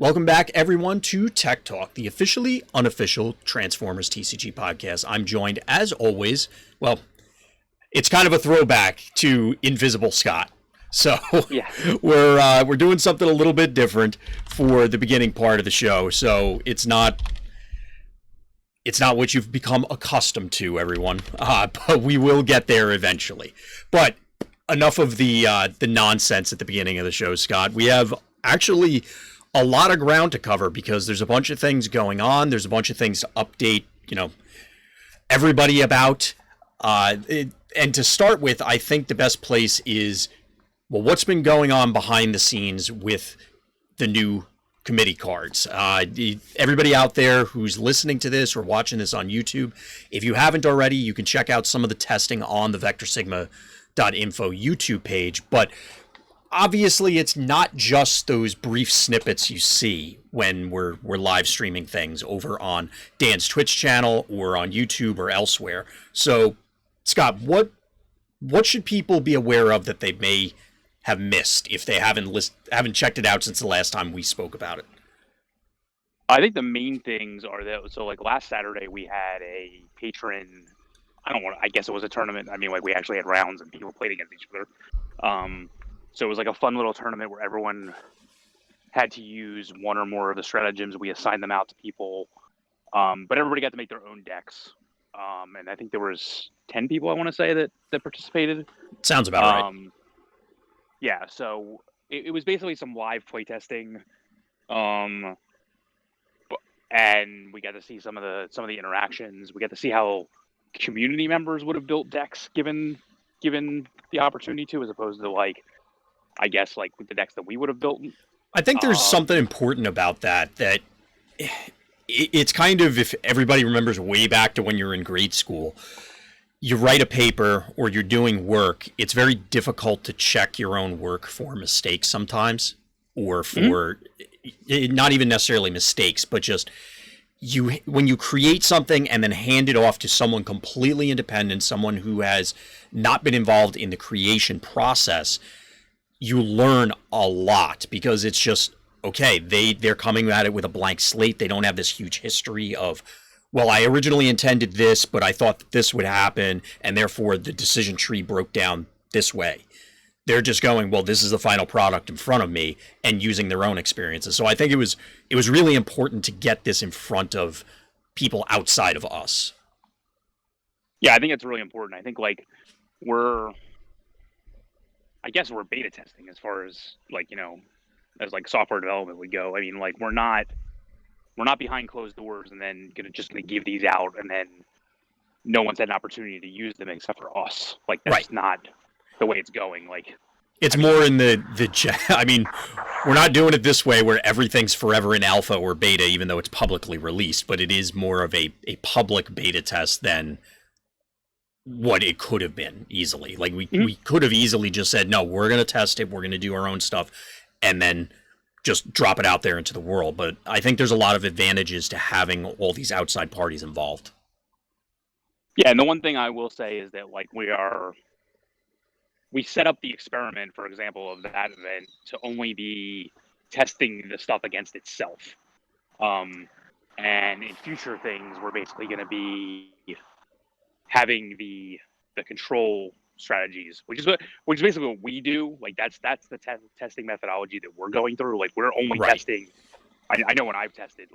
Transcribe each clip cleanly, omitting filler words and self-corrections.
Welcome back, everyone, to Tech Talk, the officially unofficial Transformers TCG podcast. I'm joined, as always, well, it's kind of a throwback to Invisible Scott. So yeah. we're doing something a little bit different for the beginning part of the show. So it's not what you've become accustomed to, everyone. But we will get there eventually. But enough of the nonsense at the beginning of the show, Scott. We have actually a lot of ground to cover because there's a bunch of things going on. There's a bunch of things to update, everybody about. And to start with, I think the best place is, well, what's been going on behind the scenes with the new committee cards. Everybody out there who's listening to this or watching this on YouTube, if you haven't already, you can check out some of the testing on the VectorSigma.info YouTube page. But obviously, it's not just those brief snippets you see when we're live streaming things over on Dan's Twitch channel or on YouTube or elsewhere. So, Scott, what should people be aware of that they may have missed if they haven't checked it out since the last time we spoke about it? I think the main things are that, so like last Saturday we had a patron, I guess it was a tournament. I mean, like we actually had rounds and people played against each other. So it was like a fun little tournament where everyone had to use one or more of the stratagems. We assigned them out to people, but everybody got to make their own decks. And I think there was 10 people, I want to say, that participated. Sounds about right. Yeah, so it was basically some live playtesting, and we got to see some of the interactions. We got to see how community members would have built decks given the opportunity to, as opposed to I guess with the decks that we would have built. I think there's something important about that it's kind of, if everybody remembers way back to when you were in grade school, you write a paper or you're doing work, it's very difficult to check your own work for mistakes sometimes, or for not even necessarily mistakes, but just when you create something and then hand it off to someone completely independent, someone who has not been involved in the creation process, you learn a lot because it's just, okay, they're coming at it with a blank slate. They don't have this huge history of, well, I originally intended this, but I thought that this would happen, and therefore the decision tree broke down this way. They're just going, well, this is the final product in front of me, and using their own experiences. So I think it was really important to get this in front of people outside of us. Yeah, I think it's really important. I think we're beta testing as far as as software development would go. I mean, we're not behind closed doors and then gonna give these out and then no one's had an opportunity to use them except for us. That's right. Not the way it's going. It's more in I mean, we're not doing it this way where everything's forever in alpha or beta, even though it's publicly released, but it is more of a public beta test than what it could have been easily. We could have easily just said, no, we're going to test it, we're going to do our own stuff, and then just drop it out there into the world. But I think there's a lot of advantages to having all these outside parties involved. Yeah, and the one thing I will say is that we set up the experiment, for example, of that event to only be testing the stuff against itself. And in future things, we're basically going to be having the control strategies, which is basically what we do. That's the testing methodology that we're going through. We're only testing. I know when I've tested,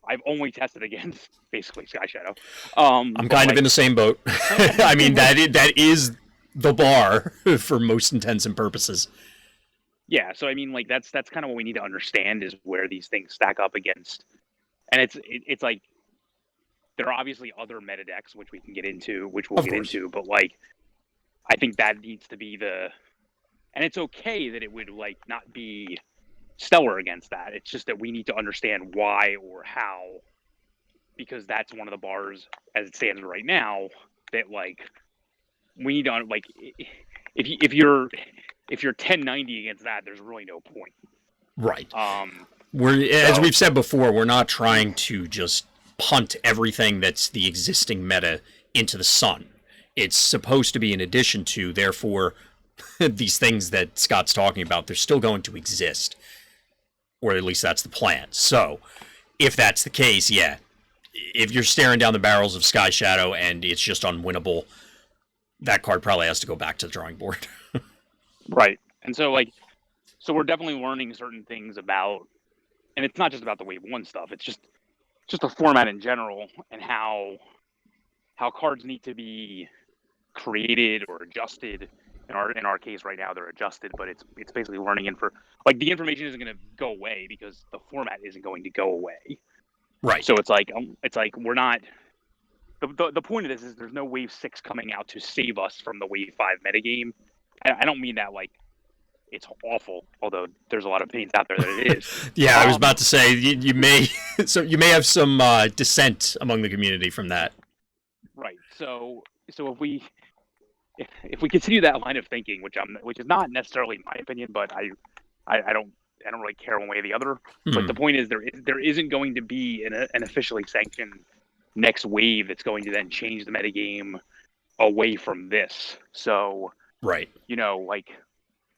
I've only tested against basically Sky Shadow. I'm kind of in the same boat. I mean, that is the bar for most intents and purposes. Yeah, so I mean, that's kind of what we need to understand is where these things stack up against, and it's there are obviously other meta decks which we can get into, which we'll get into, but I think that needs to be and it's okay that it would not be stellar against that. It's just that we need to understand why or how, because that's one of the bars as it stands right now that we need to if you're 1090 against that, there's really no point. Right. As we've said before, we're not trying to just punt everything that's the existing meta into the sun. It's supposed to be an addition to, therefore, these things that Scott's talking about, they're still going to exist. or at least that's the plan. So if that's the case, yeah, if you're staring down the barrels of Sky Shadow and it's just unwinnable, that card probably has to go back to the drawing board. Right. And so so we're definitely learning certain things about, and it's not just about the Wave 1 stuff, it's just the format in general and how cards need to be created or adjusted. In our case right now, they're adjusted, but it's basically learning. And for the information isn't going to go away because the format isn't going to go away. Right. So it's like we're not. The point of this is there's no Wave 6 coming out to save us from the Wave 5 metagame. I don't mean that it's awful, although there's a lot of opinions out there that it is. Yeah, I was about to say you may you may have some dissent among the community from that. Right. So if we continue that line of thinking, which is not necessarily my opinion, but I don't really care one way or the other. Mm-hmm. But the point is there isn't going to be an officially sanctioned next wave that's going to then change the metagame away from this. So right,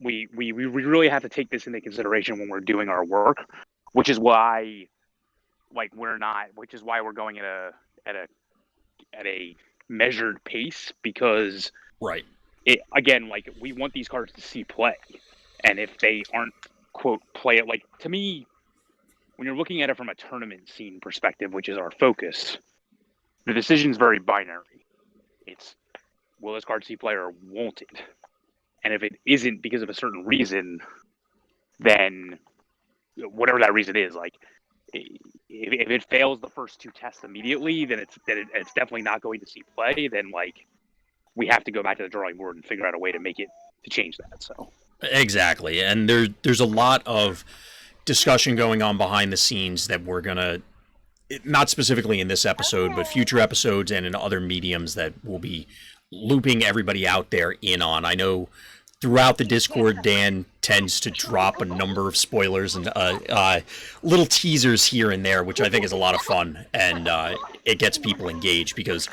we really have to take this into consideration when we're doing our work, which is why we're going at a measured pace, because right, we want these cards to see play, and if they aren't quote play it, to me, when you're looking at it from a tournament scene perspective, which is our focus, the decision is very binary. It's will this card see play or won't it? And if it isn't because of a certain reason, then whatever that reason is, if it fails the first two tests immediately, then it's definitely not going to see play. Then we have to go back to the drawing board and figure out a way to change that. So exactly, and there's a lot of discussion going on behind the scenes that we're gonna, not specifically in this episode, but future episodes and in other mediums that we'll be looping everybody out there in on. I know throughout the Discord, Dan tends to drop a number of spoilers and little teasers here and there, which I think is a lot of fun, and it gets people engaged because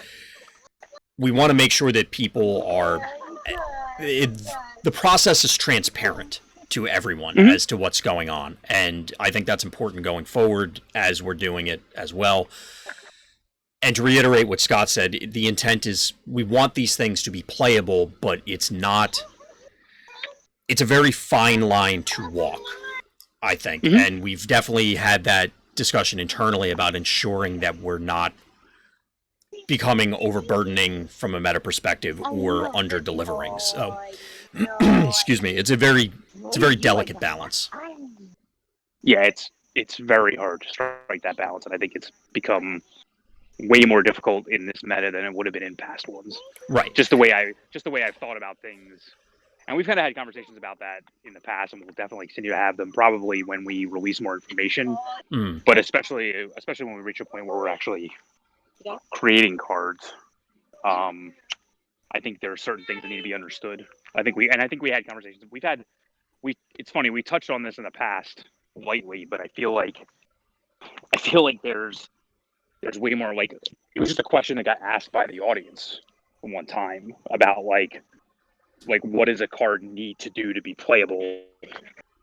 we want to make sure that people are... the process is transparent to everyone mm-hmm. as to what's going on, and I think that's important going forward as we're doing it as well. And to reiterate what Scott said, the intent is we want these things to be playable, but it's a very fine line to walk, I think. Mm-hmm. And we've definitely had that discussion internally about ensuring that we're not becoming overburdening from a meta perspective or under-delivering. So, excuse me, it's a very delicate balance. Yeah, it's very hard to strike that balance, and I think it's become way more difficult in this meta than it would have been in past ones. Right. Just the way I've thought about things. And we've kind of had conversations about that in the past, and we'll definitely continue to have them probably when we release more information. Mm. But especially when we reach a point where we're actually creating cards, I think there are certain things that need to be understood. I think we had conversations. It's funny, we touched on this in the past lightly, but I feel like there's way more. It was just a question that got asked by the audience one time about what does a card need to do to be playable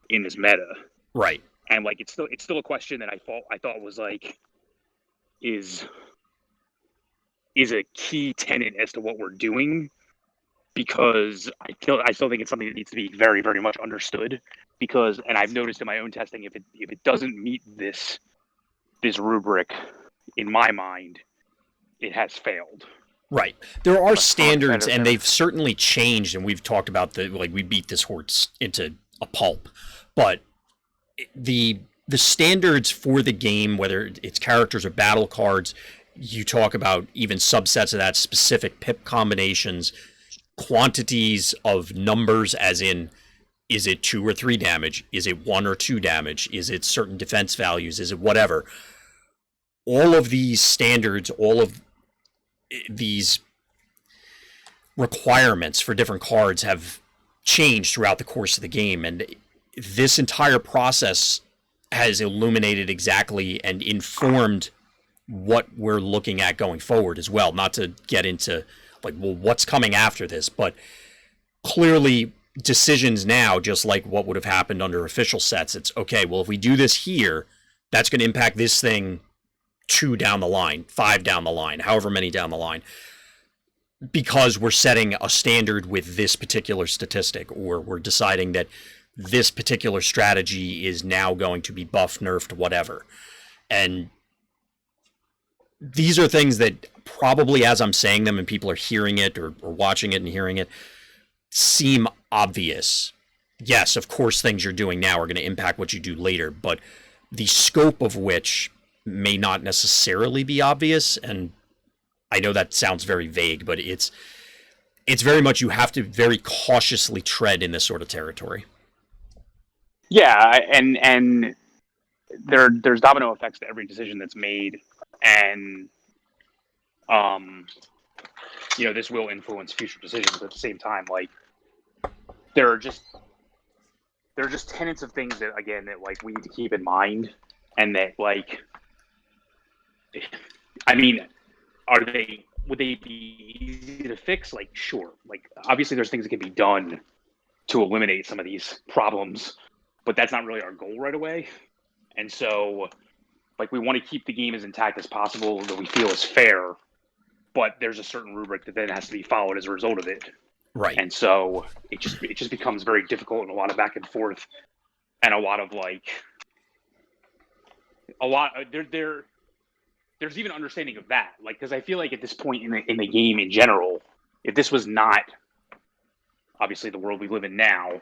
in this meta? Right. And it's still a question that I thought was is a key tenet as to what we're doing, because I still think it's something that needs to be very, very much understood, and I've noticed in my own testing, if it doesn't meet this rubric, in my mind, it has failed. Right. There are standards, and they've certainly changed, and we've talked about we beat this horse into a pulp, but the standards for the game, whether it's characters or battle cards, you talk about even subsets of that, specific pip combinations, quantities of numbers, as in, is it 2 or 3 damage? Is it 1 or 2 damage? Is it certain defense values? Is it whatever? All of these standards, all of these requirements for different cards have changed throughout the course of the game, and this entire process has illuminated exactly and informed what we're looking at going forward as well. Not to get into what's coming after this, but clearly decisions now, just like what would have happened under official sets. It's okay, well, if we do this here, that's going to impact this thing 2 down the line, 5 down the line, however many down the line, because we're setting a standard with this particular statistic, or we're deciding that this particular strategy is now going to be buffed, nerfed, whatever. And these are things that probably, as I'm saying them and people are hearing it or watching it and hearing it, seem obvious. Yes, of course, things you're doing now are going to impact what you do later, but the scope of which may not necessarily be obvious. And I know that sounds very vague, but it's very much, you have to very cautiously tread in this sort of territory. Yeah, and there's domino effects to every decision that's made, and this will influence future decisions. But at the same time, like, there are just tenets of things that, again, that like we need to keep in mind, and that, like, I mean, would they be easy to fix? Like, sure. Like, obviously there's things that can be done to eliminate some of these problems, but that's not really our goal right away. And so, like, we want to keep the game as intact as possible that we feel is fair, but there's a certain rubric that then has to be followed as a result of it. Right. And so it just becomes very difficult, and a lot of back and forth, and a lot of, like, there's even understanding of that, like, because I feel like at this point in the game in general, if this was not obviously the world we live in now,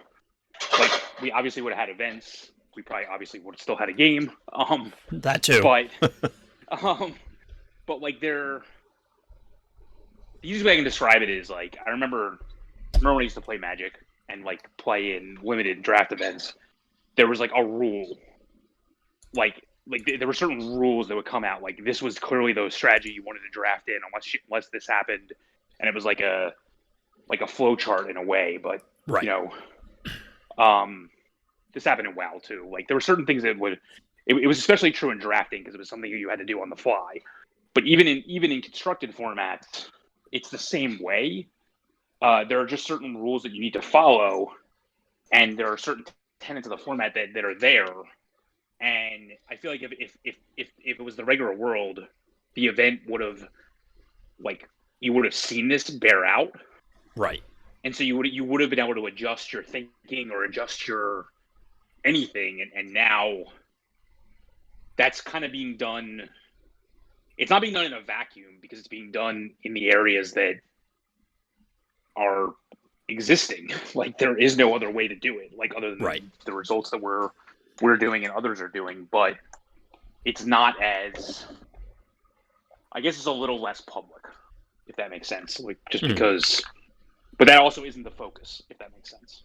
like, we obviously would have had events. We probably obviously would have still had a game. That too. But like, the easiest way I can describe it is, like, I remember when I used to play Magic and, like, play in limited draft events. There was, like, a rule, like there were certain rules that would come out. Like, this was clearly the strategy you wanted to draft in unless this happened, and it was like a flow chart in a way. But right. This happened in WoW too. Like, there were certain things that would. It was especially true in drafting because it was something you had to do on the fly. But even in constructed formats, it's the same way. There are just certain rules that you need to follow, and there are certain tenets of the format that are there. And I feel like if it was the regular world, the event would have, like, you would have seen this bear out, right? And so you would have been able to adjust your thinking or adjust your anything, and now that's kind of being done. It's not being done in a vacuum because it's being done in the areas that are existing. Like, there is no other way to do it, like, other than the results that we're doing and others are doing, but it's not as, I guess it's a little less public, if that makes sense. Like, just because, but that also isn't the focus, if that makes sense.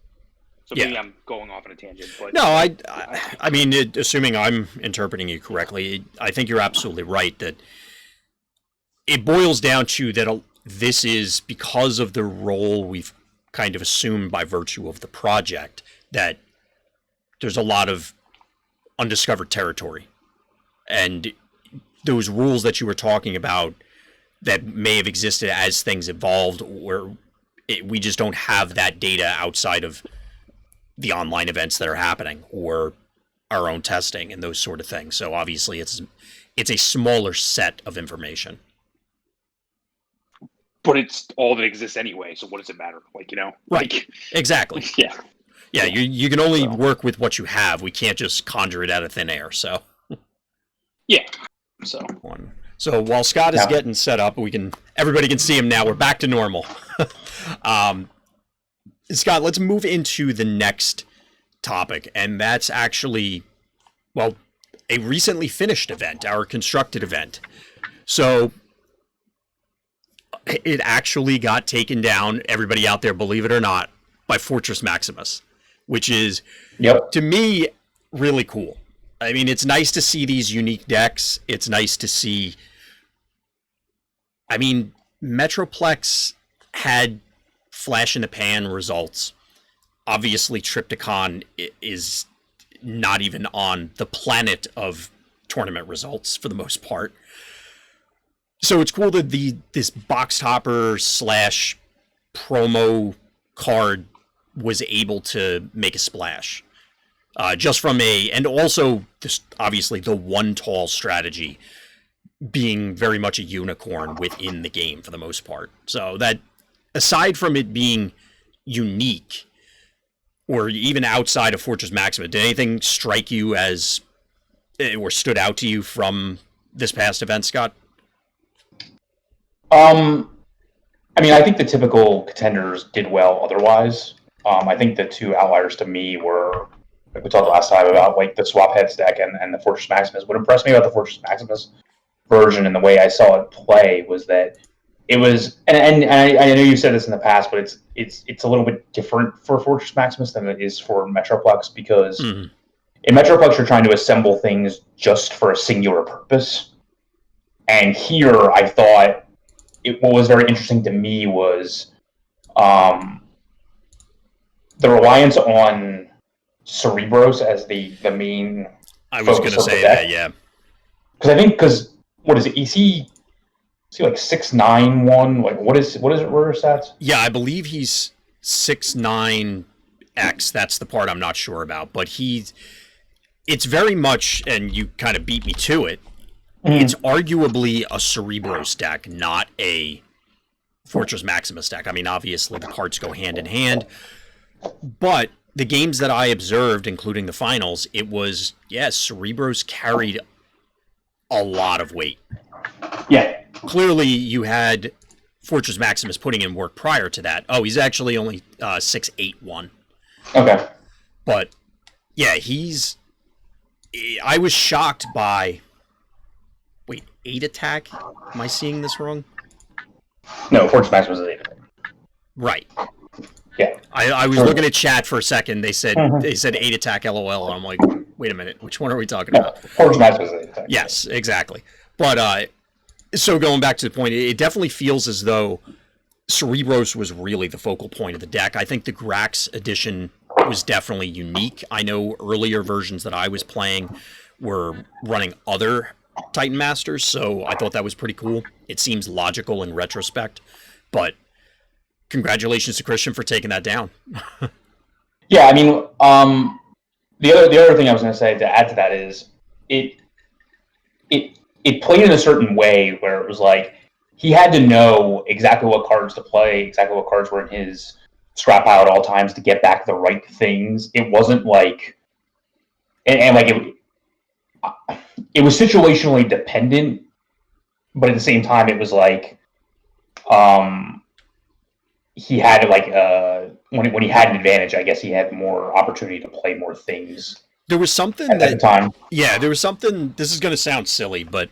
So maybe I'm going off on a tangent, but no, I mean, assuming I'm interpreting you correctly, I think you're absolutely right that it boils down to that this is because of the role we've kind of assumed by virtue of the project, that there's a lot of undiscovered territory, and those rules that you were talking about that may have existed as things evolved, where we just don't have that data outside of the online events that are happening or our own testing and those sort of things. So obviously it's a smaller set of information, but it's all that exists anyway. So what does it matter? Like, right? Like, exactly. Yeah, you can only work with what you have. We can't just conjure it out of thin air. So, yeah. So while Scott is getting set up, everybody can see him now. We're back to normal. Scott, let's move into the next topic, and that's actually, well, a recently finished event, our constructed event. So it actually got taken down, everybody out there, believe it or not, by Fortress Maximus, which is, to me, really cool. I mean, it's nice to see these unique decks. It's nice to see, I mean, Metroplex had flash in the pan results. Obviously, Triptychon is not even on the planet of tournament results for the most part. So it's cool that this box topper / promo card was able to make a splash. Just from and also just obviously the one tall strategy being very much a unicorn within the game for the most part. So that, aside from it being unique, or even outside of Fortress Maxima, did anything strike you as, or stood out to you from this past event, Scott? I mean, I think the typical contenders did well otherwise. I think the two outliers to me were, like we talked last time about, like the Swap Heads deck and the Fortress Maximus. What impressed me about the Fortress Maximus version and the way I saw it play was that it was, and I know you said this in the past, but it's a little bit different for Fortress Maximus than it is for Metroplex, because in Metroplex you're trying to assemble things just for a singular purpose, and here I thought what was very interesting to me was the reliance on Cerebros as the main. I was going to say that, yeah. Because what is it? Is he like 6'9", Like what is it? What are his stats? Yeah, I believe he's 6'9". That's the part I'm not sure about, but it's very much, and you kind of beat me to it. It's arguably a Cerebros deck, not a Fortress Maximus deck. I mean, obviously the parts go hand in hand, but the games that I observed, including the finals, it was, Cerebros carried a lot of weight. Yeah. Clearly, you had Fortress Maximus putting in work prior to that. Oh, he's actually only 6'8". Okay. But, yeah, I was shocked by... Wait, 8 attack? Am I seeing this wrong? No, Fortress Maximus is 8 attack. Right. Yeah. I was looking at chat for a second. They said 8 attack LOL, and I'm like, wait a minute, which one are we talking about? Fortress Maximus is 8 attack. Yes, exactly. But so going back to the point, it definitely feels as though Cerebros was really the focal point of the deck. I think the Grax edition was definitely unique. I know earlier versions that I was playing were running other Titan Masters, so I thought that was pretty cool. It seems logical in retrospect, but congratulations to Christian for taking that down. Yeah, I mean, the other thing I was going to say to add to that is it played in a certain way where it was like he had to know exactly what cards to play, exactly what cards were in his scrap pile at all times to get back the right things. It wasn't like, and like it was situationally dependent, but at the same time it was like he had like when he had an advantage, I guess he had more opportunity to play more things. There was something at the time. Yeah, there was something. This is going to sound silly, but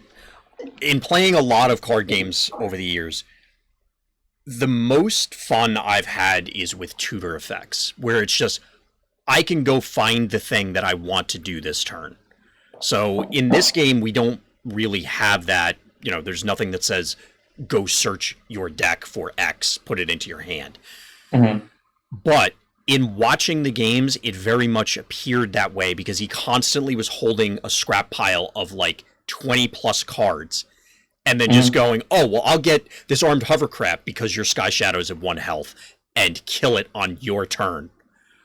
in playing a lot of card games over the years, the most fun I've had is with tutor effects, where it's just I can go find the thing that I want to do this turn. So in this game, we don't really have that. You know, there's nothing that says go search your deck for X, put it into your hand. But in watching the games, it very much appeared that way because he constantly was holding a scrap pile of like 20 plus cards and then just going, oh, well, I'll get this armed hovercraft because your Sky Shadow's at 1 health and kill it on your turn.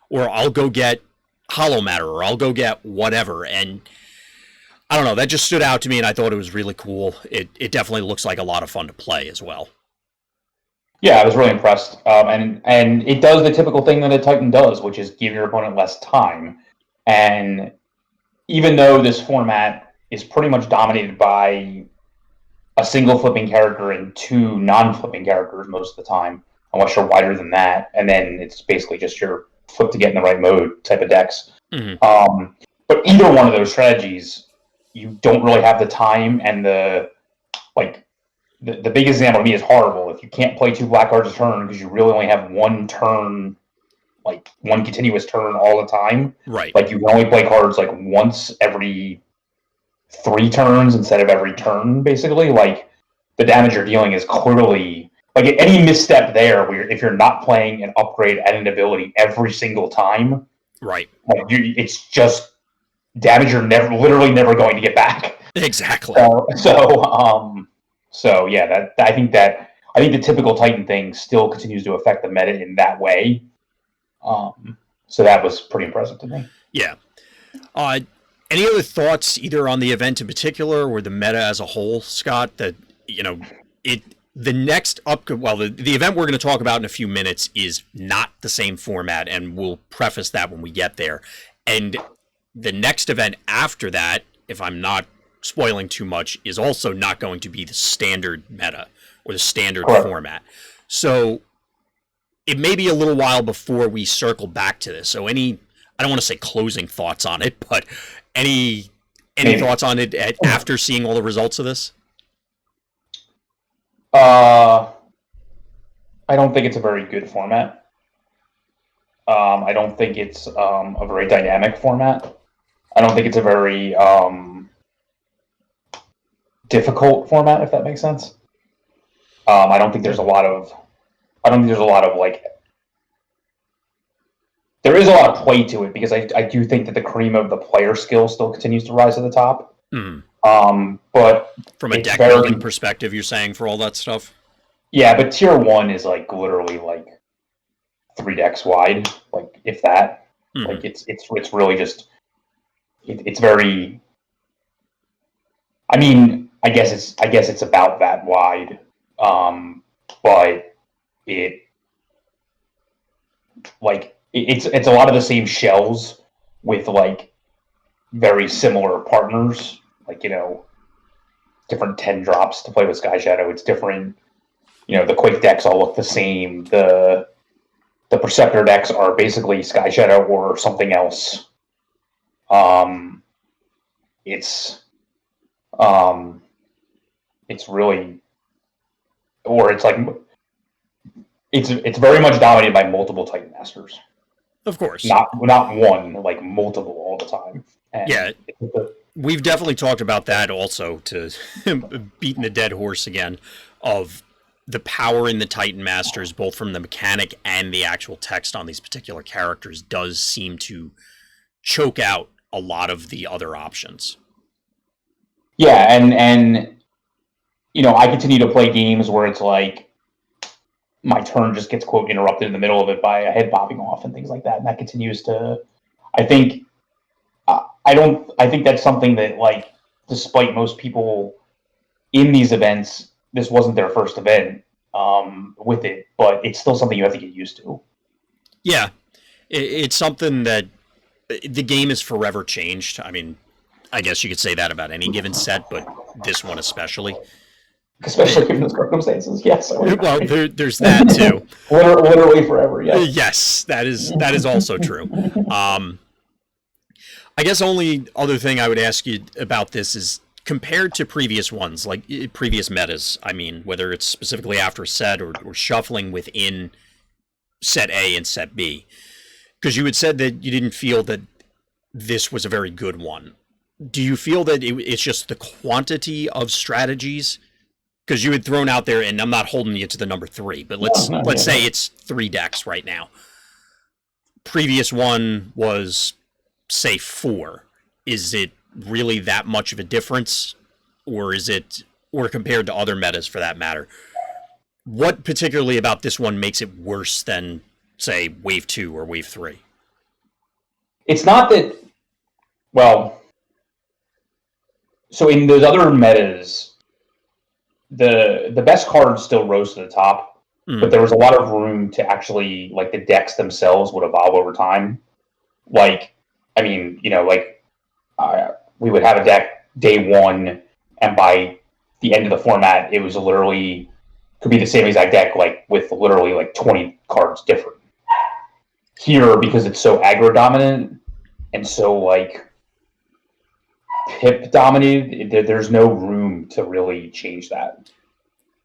Or I'll go get Hollow Matter, or I'll go get whatever. And I don't know, that just stood out to me and I thought it was really cool. It definitely looks like a lot of fun to play as well. Yeah, I was really impressed. And it does the typical thing that a Titan does, which is give your opponent less time. And even though this format is pretty much dominated by a single flipping character and 2 non-flipping characters most of the time, unless you're wider than that, and then it's basically just your flip to get in the right mode type of decks. But either one of those strategies, you don't really have the time, and the big example to me is Horrible. If you can't play 2 black cards a turn because you really only have 1 turn, like 1 continuous turn all the time, right? Like you can only play cards like once every 3 turns instead of every turn, basically. Like the damage you're dealing is clearly like any misstep there, where if you're not playing an upgrade at an ability every single time, right? Like it's just damage you're literally never going to get back. Exactly. So yeah, I think the typical Titan thing still continues to affect the meta in that way. So that was pretty impressive to me. Yeah. Any other thoughts either on the event in particular or the meta as a whole, Scott, that, the next the event we're going to talk about in a few minutes is not the same format, and we'll preface that when we get there. And the next event after that, if I'm not spoiling too much, is also not going to be the standard meta or the standard format. So it may be a little while before we circle back to this. So I don't want to say closing thoughts on it, but any thoughts on it after seeing all the results of this? I don't think it's a very good format. I don't think it's a very dynamic format. I don't think it's a very difficult format, if that makes sense. I don't think there's a lot of like. There is a lot of play to it because I do think that the cream of the player skill still continues to rise to the top. But from a deck building perspective, you're saying for all that stuff? Yeah, but tier 1 is like literally like 3 decks wide, like if that. Like it's really just it's very. I mean, I guess it's about that wide, but it's a lot of the same shells with like very similar partners, like different 10 drops to play with Sky Shadow. It's different. The Quake decks all look the same. The Perceptor decks are basically Sky Shadow or something else. It's really, or it's like it's very much dominated by multiple Titan Masters. Of course, not one, like multiple all the time. And yeah. We've definitely talked about that also, to beating the dead horse again, of the power in the Titan Masters, both from the mechanic and the actual text on these particular characters, does seem to choke out a lot of the other options. Yeah, and I continue to play games where it's like my turn just gets, quote, interrupted in the middle of it by a head popping off and things like that, and that continues to, I think that's something that, like, despite most people in these events, this wasn't their first event with it, but it's still something you have to get used to. Yeah, it's something that the game is forever changed. I mean, I guess you could say that about any given set, but this one especially. Especially given the circumstances, yes. Well, there's that too. Literally forever, yes. Yes, that is also true. I guess only other thing I would ask you about this is, compared to previous ones, like previous metas, I mean, whether it's specifically after a set or shuffling within set A and set B, because you had said that you didn't feel that this was a very good one. Do you feel that it's just the quantity of strategies? Because you had thrown out there, and I'm not holding you to the number 3, but let's say it's 3 decks right now. Previous one was, say, 4. Is it really that much of a difference, or compared to other metas for that matter? What particularly about this one makes it worse than, say, Wave 2 or Wave 3? It's not that, well, so in those other metas, the best cards still rose to the top, but there was a lot of room to actually, like, the decks themselves would evolve over time. Like, I mean, we would have a deck day 1, and by the end of the format, it was literally, could be the same exact deck, like, with literally, like, 20 cards different. Here, because it's so aggro dominant, and so, like, pip dominated, there's no room to really change that.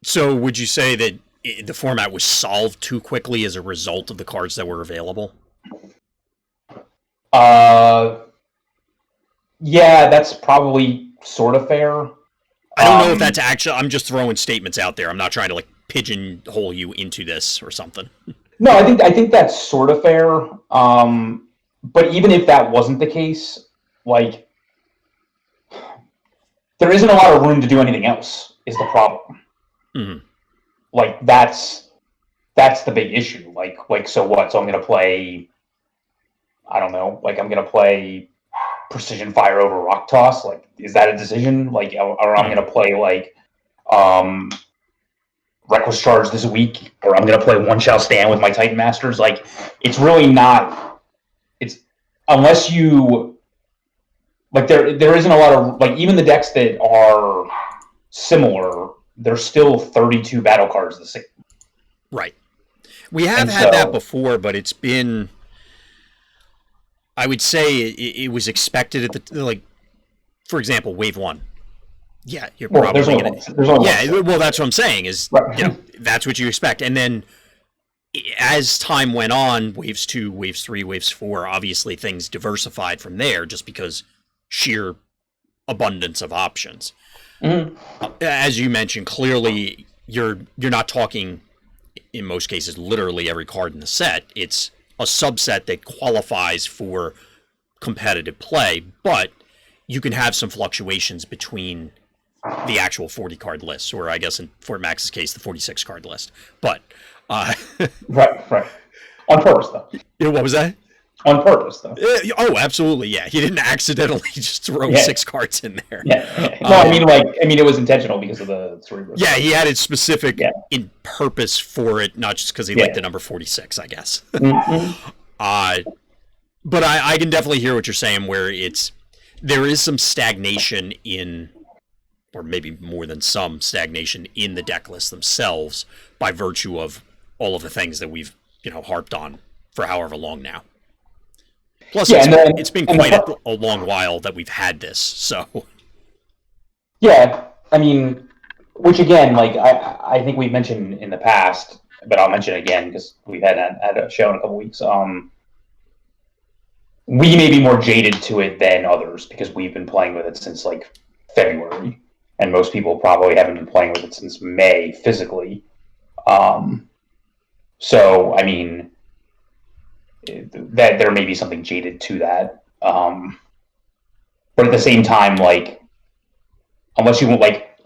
So would you say that the format was solved too quickly as a result of the cards that were available? Yeah, that's probably sort of fair. I don't know if that's actually, I'm just throwing statements out there. I'm not trying to, like, pigeonhole you into this or something. No, I think that's sort of fair. But even if that wasn't the case, like, there isn't a lot of room to do anything else, is the problem. Mm-hmm. Like, that's that's the big issue. Like so what? So I'm going to play, I don't know, like I'm going to play Precision Fire over Rock Toss. Like, is that a decision? Like, or I'm going to play like Reckless Charge this week, or I'm going to play One Shall Stand with my Titan Masters. Like, it's really not. It's unless you like there isn't a lot of like even the decks that are similar. There's still 32 battle cards the same. Right. We have had that before, but it's been. I would say it was expected at the like, for example, Wave 1. Yeah, you're probably going to. Yeah, well, that's what I'm saying is, right. That's what you expect, and then as time went on, Waves 2, Waves 3, Waves 4, obviously things diversified from there, just because sheer abundance of options. Mm-hmm. As you mentioned, clearly you're not talking in most cases literally every card in the set. It's a subset that qualifies for competitive play, but you can have some fluctuations between the actual 40 card list, or I guess in Fort Max's case, the 46 card list. But right. On purpose, though. Yeah, what was that? On purpose, though. Oh, absolutely, yeah. He didn't accidentally just throw 6 cards in there. Yeah. No, I mean, it was intentional because of the Cerebro. Yeah, he added specific in purpose for it, not just because he liked the number 46, I guess. Mm-hmm. But I can definitely hear what you're saying, where there is some stagnation in, or maybe more than some stagnation in the deck lists themselves by virtue of all of the things that we've harped on for however long now. Plus, it's been quite a long while that we've had this, so. Yeah, I mean, which again, like I think we've mentioned in the past, but I'll mention it again because we've had a show in a couple weeks. We may be more jaded to it than others because we've been playing with it since like February, and most people probably haven't been playing with it since May physically. So I mean, that there may be something jaded to that, but at the same time, like, unless you want, like,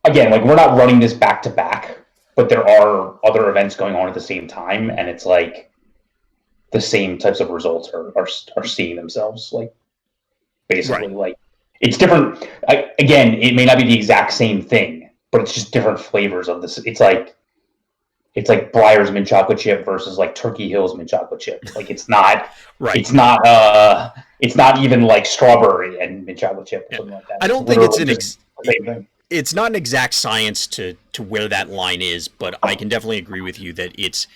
again, like, we're not running this back to back, but there are other events going on at the same time, and it's like the same types of results are seeing themselves, like, basically, right. Like, it's different. Again, it may not be the exact same thing, but it's just different flavors of this. It's like Breyer's mint chocolate chip versus like Turkey Hill's mint chocolate chip. Like, it's not right. It's not even like strawberry and mint chocolate chip or something like that. I don't think it's not an exact science to where that line is, but I can definitely agree with you that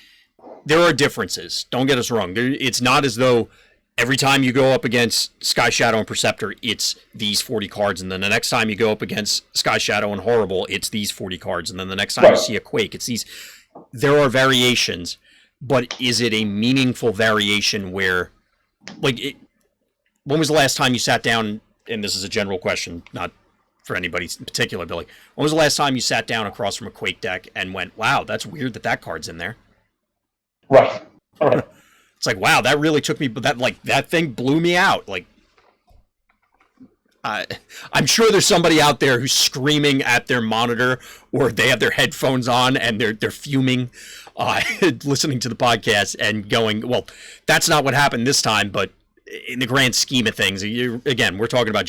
there are differences. Don't get us wrong. It's not as though every time you go up against Sky Shadow and Perceptor, it's these 40 cards, and then the next time you go up against Sky Shadow and Horrible, it's these 40 cards, and then the next time you see a Quake, it's these. There are variations, but is it a meaningful variation where, like, when was the last time you sat down, and this is a general question, not for anybody in particular, Billy, when was the last time you sat down across from a Quake deck and went, wow, that's weird that card's in there? Right. All right. It's like, wow, that really took me, but that thing blew me out. Like, I'm sure there's somebody out there who's screaming at their monitor, or they have their headphones on and they're fuming, listening to the podcast and going, well, that's not what happened this time. But in the grand scheme of things, again, we're talking about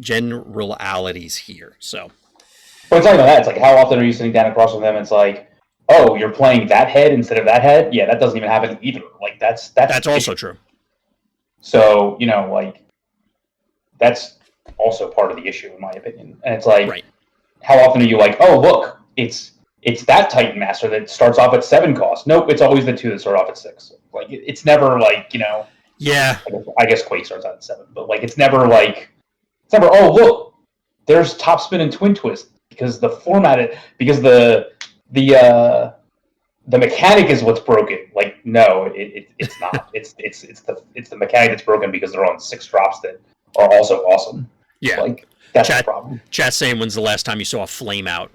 generalities here. So, but it's not even that. It's like, how often are you sitting down across from them? It's like, oh, you're playing that head instead of that head. Yeah, that doesn't even happen either. Like, that's also true. So, like, that's also part of the issue, in my opinion. And it's like, right. How often are you like, oh, look, it's that Titan Master that starts off at 7 cost. Nope, it's always the 2 that start off at 6. Like, it's never like, Yeah. I guess Quake starts out at 7, but like, it's never, oh, look, there's Top Spin and Twin Twist because the format, because the mechanic is what's broken. Like, no, it's not. it's the mechanic that's broken because they're on 6 drops that are also awesome. Yeah, like, that's the problem. Chat saying, when's the last time you saw a flame out?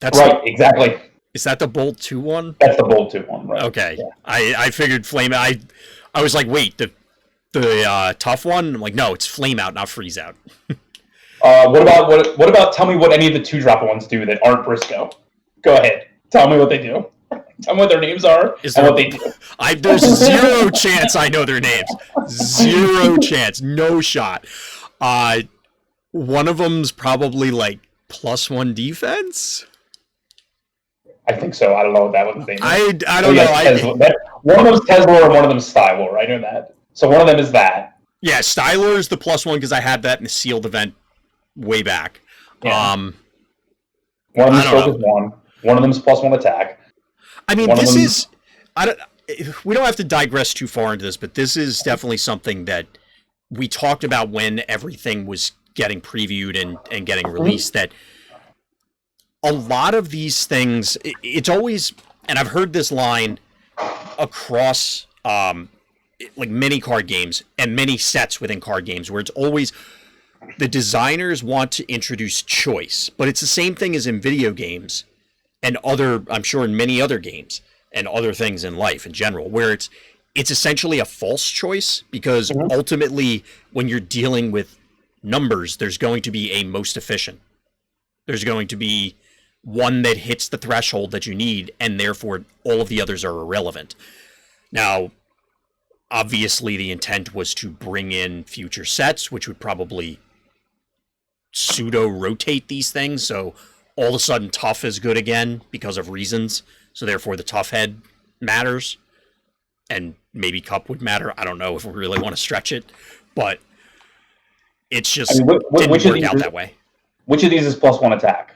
That's right, exactly. Is that the Bolt 2-1? That's the Bolt 2-1, right? Okay, yeah. I figured flame out. I was like, wait, the tough one? I'm like, no, it's flame out, not freeze out. What about tell me what any of the 2-drop ones do that aren't Briscoe? Go ahead. Tell me what they do. Tell me what their names are and what they do. There's zero chance I know their names. Zero chance. No shot. One of them's probably like +1 defense. I think so. I don't know what that one's name is. I don't know. One of them's Tesla and one of them's Stylor. I know that. So one of them is that. Yeah, Stylor is the +1 because I had that in the sealed event way back. Yeah. One of them's focus 1. One of them's +1 attack. I mean, we don't have to digress too far into this, but this is definitely something that we talked about when everything was getting previewed and getting released, that a lot of these things, it's always, and I've heard this line across like many card games and many sets within card games, where it's always the designers want to introduce choice, but it's the same thing as in video games and I'm sure in many other games and other things in life in general, where it's essentially a false choice, because ultimately when you're dealing with numbers, there's going to be a most efficient. There's going to be one that hits the threshold that you need, and therefore all of the others are irrelevant. Now, obviously the intent was to bring in future sets, which would probably pseudo-rotate these things, so all of a sudden tough is good again because of reasons, so therefore the tough head matters, and maybe cup would matter. I don't know if we really want to stretch it, but it's just didn't work out that way. Which of these is +1 attack?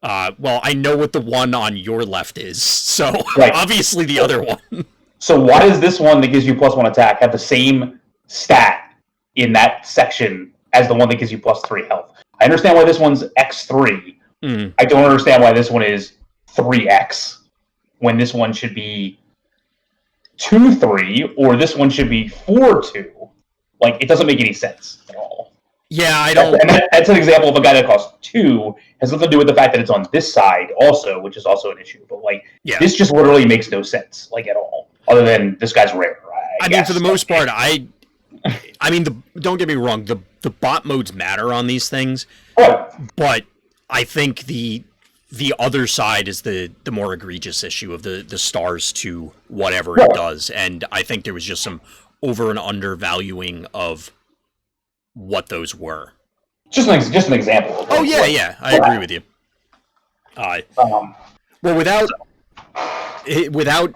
Well, I know what the one on your left is, so obviously the other one. So why does this one that gives you +1 attack have the same stat in that section as the one that gives you +3 health? I understand why this one's X3. I don't understand why this one is 3X, when this one should be 2-3, or this one should be 4-2. Like, it doesn't make any sense at all. Yeah, I don't. And that's an example of a guy that costs 2. Has nothing to do with the fact that it's on this side also, which is also an issue. But this just literally makes no sense, like, at all. Other than this guy's rare. I mean, for the most part, don't get me wrong. The bot modes matter on these things, but I think the other side is the more egregious issue of the stars to whatever it does, and I think there was just some over and undervaluing of what those were. Just an example. Oh yeah, I agree with you. Well, without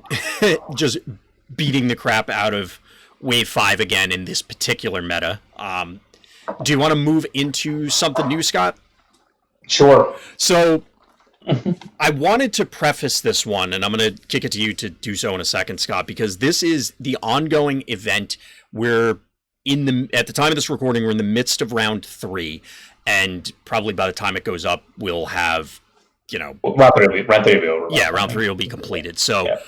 just beating the crap out of Wave 5 again in this particular meta, do you want to move into something new, Scott? Sure. So, I wanted to preface this one, and I'm going to kick it to you to do so in a second, Scott, because this is the ongoing event. We're at the time of this recording, we're in the midst of round 3, and probably by the time it goes up, we'll have, round 3 will be over. Yeah, round 3 will be completed. So,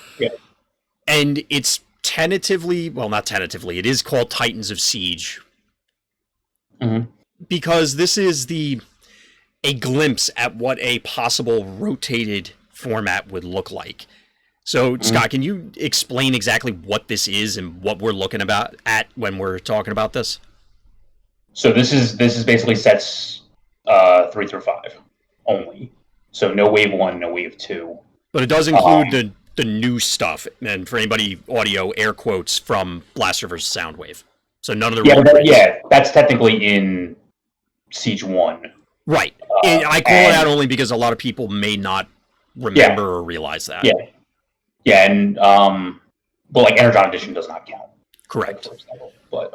and it's not tentatively, it is called Titans of Siege. Because this is a glimpse at what a possible rotated format would look like. So, Scott, can you explain exactly what this is and what we're looking at when we're talking about this? So this is basically sets 3 through 5 only. So no Wave 1, no Wave 2. But it does include the new stuff, and for anybody audio, air quotes, from Blaster vs. Soundwave. So none of the that's technically in Siege 1. Right. I call it out only because a lot of people may not remember or realize that. Yeah, and but Energon Edition does not count. Correct. But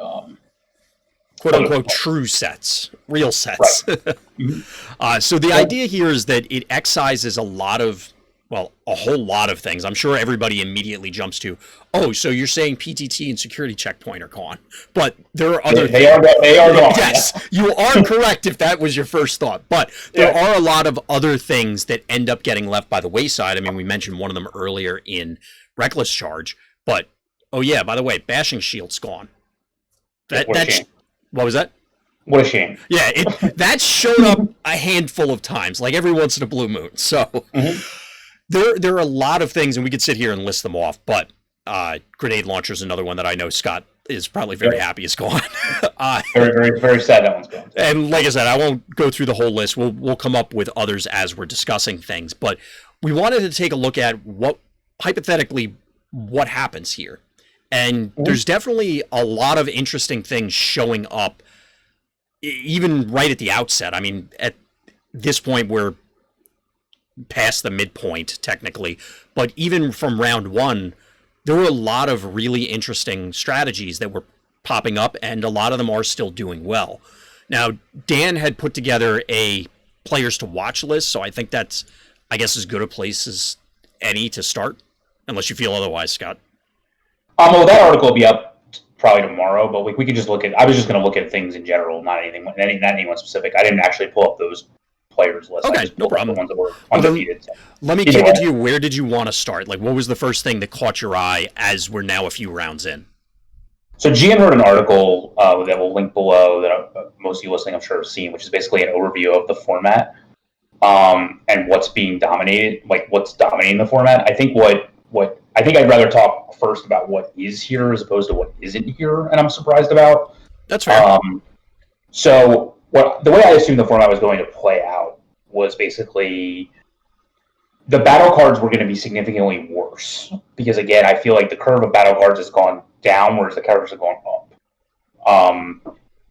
quote unquote true sets, real sets. Right. So the idea here is that it excises a whole lot of things. I'm sure everybody immediately jumps to, so you're saying PTT and security checkpoint are gone. But there are other things. They are gone. Yes, you are correct if that was your first thought. But there are a lot of other things that end up getting left by the wayside. I mean, we mentioned one of them earlier in Reckless Charge. But, by the way, Bashing Shield's gone. What was that? What a shame. Yeah, that showed up a handful of times, like every once in a blue moon. So... There are a lot of things, and we could sit here and list them off, but Grenade Launcher is another one that I know Scott is probably very happy it's gone. Very, very, very sad that one's gone. And like I said, I won't go through the whole list. We'll come up with others as we're discussing things. But we wanted to take a look at hypothetically what happens here. And there's definitely a lot of interesting things showing up, even right at the outset. I mean, at this point, we're past the midpoint, technically. But even from round one, there were a lot of really interesting strategies that were popping up, and a lot of them are still doing well. Now, Dan had put together a players to watch list, so I think that's, I guess, as good a place as any to start, unless you feel otherwise, Scott. Well, that article will be up probably tomorrow, but we could just look at. I was just going to look at things in general, not anyone specific. I didn't actually pull up those players lists. Okay, no problem. The ones that were undefeated. So. Let me kick it to you. Where did you want to start? Like, what was the first thing that caught your eye as we're now a few rounds in? So GM wrote an article that we'll link below that most of you listening, I'm sure, have seen, which is basically an overview of the format and what's being dominated, like what's dominating the format. I think I think I'd rather talk first about what is here as opposed to what isn't here, and I'm surprised about. That's fair. So the way I assumed the format was going to play out was basically the battle cards were going to be significantly worse because, again, I feel like the curve of battle cards has gone down, whereas the characters have gone up.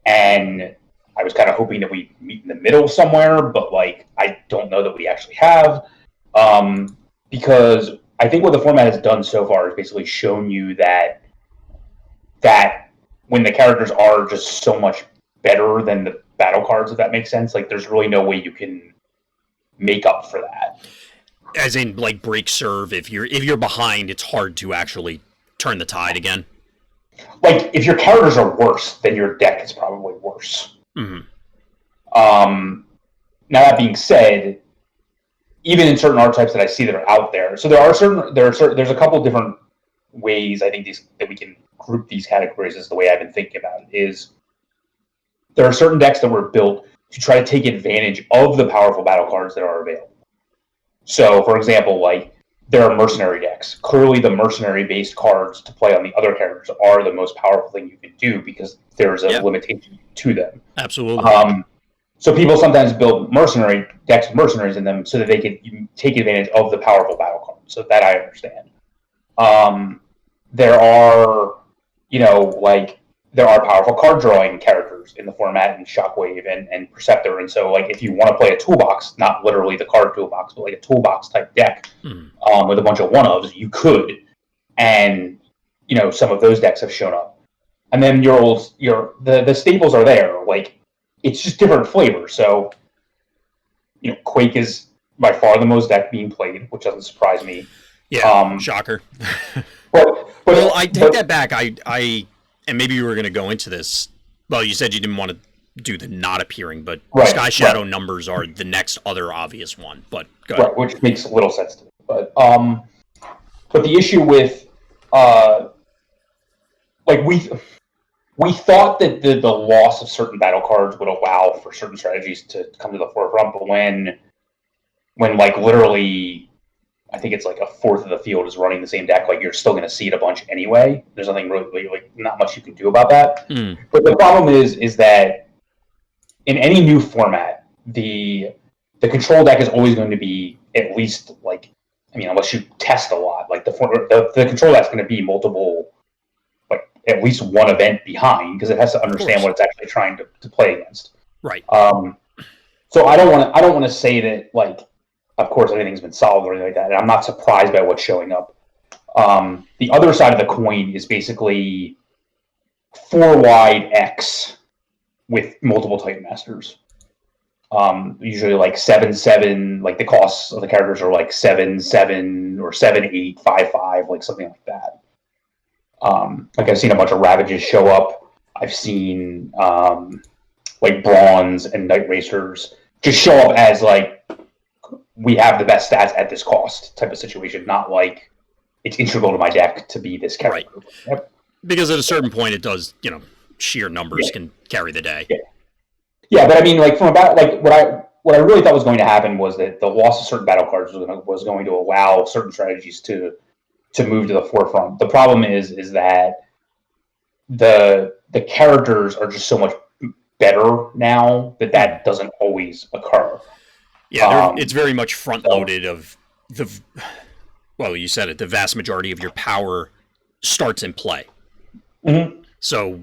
And I was kind of hoping that we meet in the middle somewhere, but like I don't know that we actually have, because I think what the format has done so far is basically shown you that when the characters are just so much better than the battle cards, if that makes sense, like there's really no way you can make up for that. As in, like, break serve. If you're behind, it's hard to actually turn the tide again. Like, if your characters are worse, then your deck is probably worse. Mm-hmm. Now that being said, even in certain archetypes that I see that are out there, so there's a couple different ways I think that we can group these categories. Is the way I've been thinking about it. Is there are certain decks that were built to try to take advantage of the powerful battle cards that are available. So, for example, like there are mercenary decks. Clearly, the mercenary-based cards to play on the other characters are the most powerful thing you can do because there's a limitation to them. Absolutely. So people sometimes build mercenary decks with mercenaries in them so that they can take advantage of the powerful battle cards. So that I understand. There are, there are powerful card drawing characters in the format, and Shockwave and Perceptor. And so, like, if you want to play a toolbox, not literally the card toolbox, but like a toolbox type deck with a bunch of one-ofs, you could. And, some of those decks have shown up. And then the staples are there. Like, it's just different flavors. So, Quake is by far the most deck being played, which doesn't surprise me. Yeah, shocker. Well, I take that back. And maybe you were going to go into this. Well, you said you didn't want to do the not appearing, but Sky Shadow numbers are the next other obvious one. But go ahead. Right, which makes little sense to me. But the issue with we thought that the loss of certain battle cards would allow for certain strategies to come to the forefront, but when like literally, I think it's like a fourth of the field is running the same deck, like you're still going to see it a bunch anyway. There's nothing really, like, not much you can do about that. But the problem is that in any new format, the control deck is always going to be at least unless you test a lot, like the control deck's going to be multiple, like at least one event behind because it has to understand what it's actually trying to play against. Right. So I don't want to say that, like, of course, everything's been solved or anything like that. And I'm not surprised by what's showing up. The other side of the coin is basically 4-wide X with multiple Titan Masters. Usually like 7/7, like the costs of the characters are like 7/7 or 7/8, 5/5, like something like that. Like I've seen a bunch of Ravages show up. I've seen like Bronze and Night Racers just show up as like, we have the best stats at this cost type of situation, not like it's integral to my deck to be this character. Right. Yep. Because at a certain point, it does, sheer numbers can carry the day. Yeah, but I mean, like what I really thought was going to happen was that the loss of certain battle cards was going to allow certain strategies to move to the forefront. The problem is that the characters are just so much better now that doesn't always occur. Yeah, it's very much front-loaded of well, you said it, the vast majority of your power starts in play. Mm-hmm. So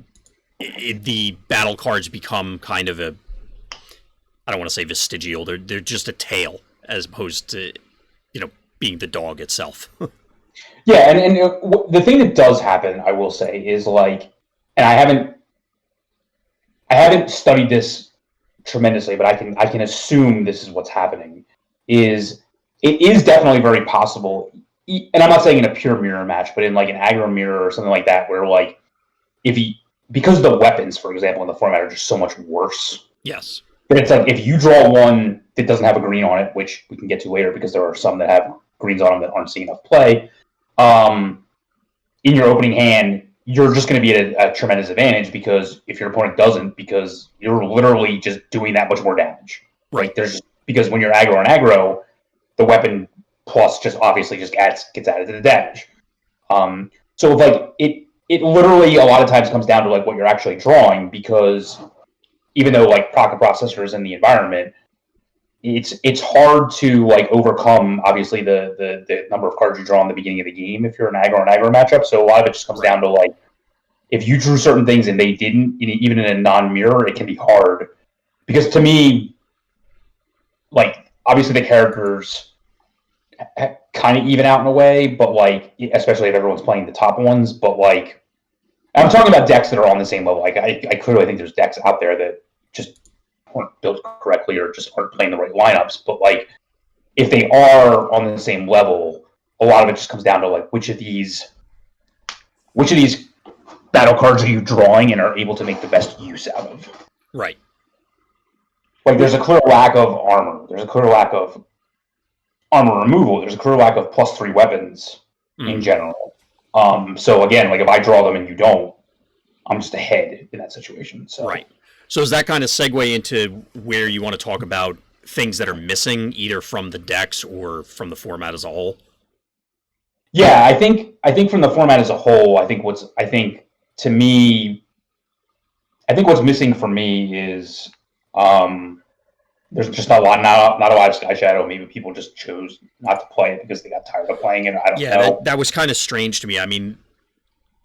the battle cards become kind of I don't want to say vestigial, they're just a tail as opposed to, being the dog itself. Yeah, and the thing that does happen, I will say, is and I haven't studied this tremendously, but I can assume this is what's happening. It is definitely very possible, and I'm not saying in a pure mirror match, but in like an aggro mirror or something like that, where because the weapons, for example, in the format are just so much worse. Yes. But it's like if you draw one that doesn't have a green on it, which we can get to later because there are some that have greens on them that aren't seeing enough play, in your opening hand, you're just going to be at a tremendous advantage because if your opponent doesn't, because you're literally just doing that much more damage. Right? Because when you're aggro on aggro, the weapon plus just obviously just gets added to the damage. So like it literally a lot of times comes down to like what you're actually drawing, because even though like pocket processor is in the environment, it's hard to like overcome obviously the number of cards you draw in the beginning of the game if you're an aggro matchup. So a lot of it just comes down to like if you drew certain things and they didn't, even in a non-mirror, it can be hard. Because to me, like obviously the characters kind of even out in a way, but like especially if everyone's playing the top ones, but like I'm talking about decks that are on the same level. Like I clearly think there's decks out there that just aren't built correctly or just aren't playing the right lineups. But like if they are on the same level, a lot of it just comes down to like which of these battle cards are you drawing and are able to make the best use out of. Right. Like there's a clear lack of armor. There's a clear lack of armor removal. There's a clear lack of +3 weapons in general. So again, like if I draw them and you don't, I'm just ahead in that situation. So. Right. So does that kind of segue into where you want to talk about things that are missing, either from the decks or from the format as a whole? Yeah, I think from the format as a whole, I think what's missing for me is there's just not a lot of Sky Shadow. Maybe people just chose not to play it because they got tired of playing it. I don't know. That was kind of strange to me. I mean,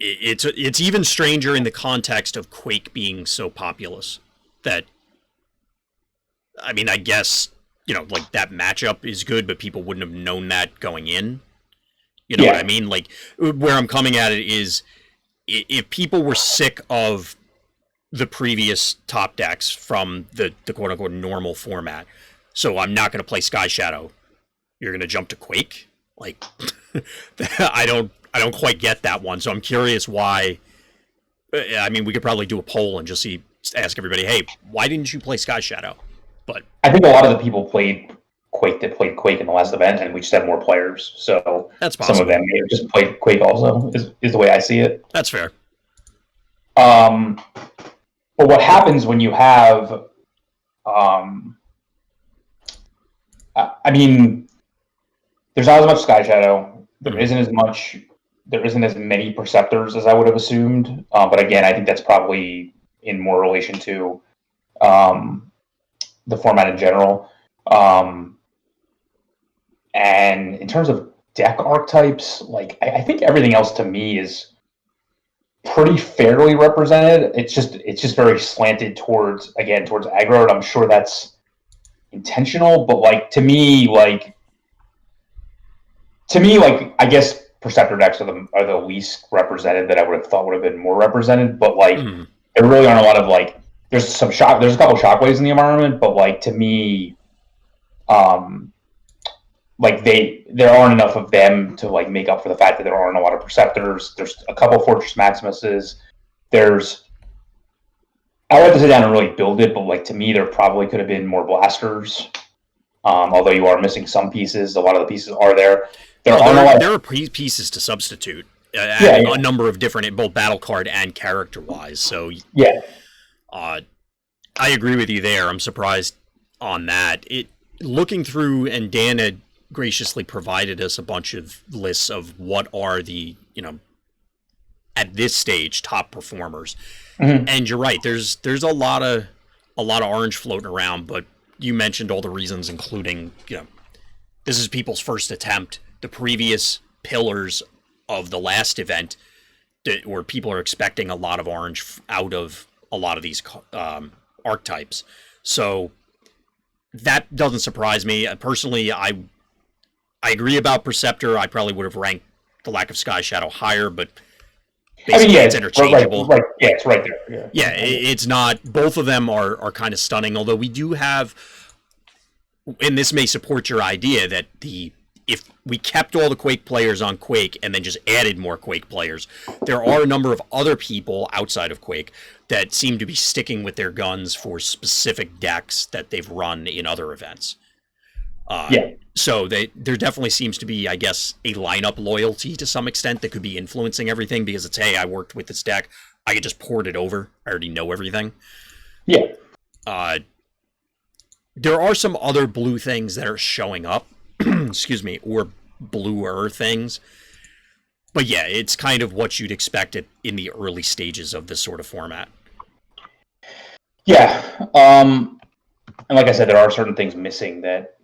it's even stranger in the context of Quake being so populous. That, I mean, I guess, like that matchup is good, but people wouldn't have known that going in. You know what I mean? Like, where I'm coming at it is, if people were sick of the previous top decks from the quote-unquote normal format, so I'm not going to play Sky Shadow, you're going to jump to Quake? Like, I don't quite get that one, so I'm curious why. I mean, we could probably do a poll and just ask everybody, hey, why didn't you play Sky Shadow? But I think a lot of the people played Quake in the last event, and we just had more players, so that's possible. Some of them may have just played Quake also, is the way I see it. That's fair. But what happens when you have, I mean, there's not as much Sky Shadow. There isn't as many Perceptors as I would have assumed. But again, I think that's probably in more relation to the format in general. And in terms of deck archetypes, like I think everything else to me is pretty fairly represented. It's just very slanted towards aggro, and I'm sure that's intentional. But like to me, I guess Perceptor decks are the least represented that I would have thought would have been more represented. But like there really aren't a lot of like there's a couple shockwaves in the environment, but like to me, like there aren't enough of them to like make up for the fact that there aren't a lot of Perceptors. There's a couple Fortress Maximuses. I would have to sit down and really build it, but like to me, there probably could have been more Blasters. Although you are missing some pieces, a lot of the pieces are there. There are pieces to substitute. A number of different, both battle card and character wise. So yeah, I agree with you there. I'm surprised on that. Looking through, and Dan had graciously provided us a bunch of lists of what are the at this stage, top performers. Mm-hmm. And you're right. There's a lot of orange floating around, but you mentioned all the reasons, including, this is people's first attempt. The previous pillars of the last event, where people are expecting a lot of orange out of a lot of these archetypes. So that doesn't surprise me. Personally, I agree about Perceptor. I probably would have ranked the Lack of Sky Shadow higher, but basically it's interchangeable. Right. Yeah, it's right there. Yeah, it's not. Both of them are kind of stunning, although we do have, and this may support your idea, that if we kept all the Quake players on Quake and then just added more Quake players, there are a number of other people outside of Quake that seem to be sticking with their guns for specific decks that they've run in other events. So there definitely seems to be, I guess, a lineup loyalty to some extent that could be influencing everything, because it's, hey, I worked with this deck, I could just port it over, I already know everything. Yeah. There are some other blue things that are showing up, excuse me, or bluer things. But yeah, it's kind of what you'd expect in the early stages of this sort of format. Yeah. And like I said, there are certain things missing that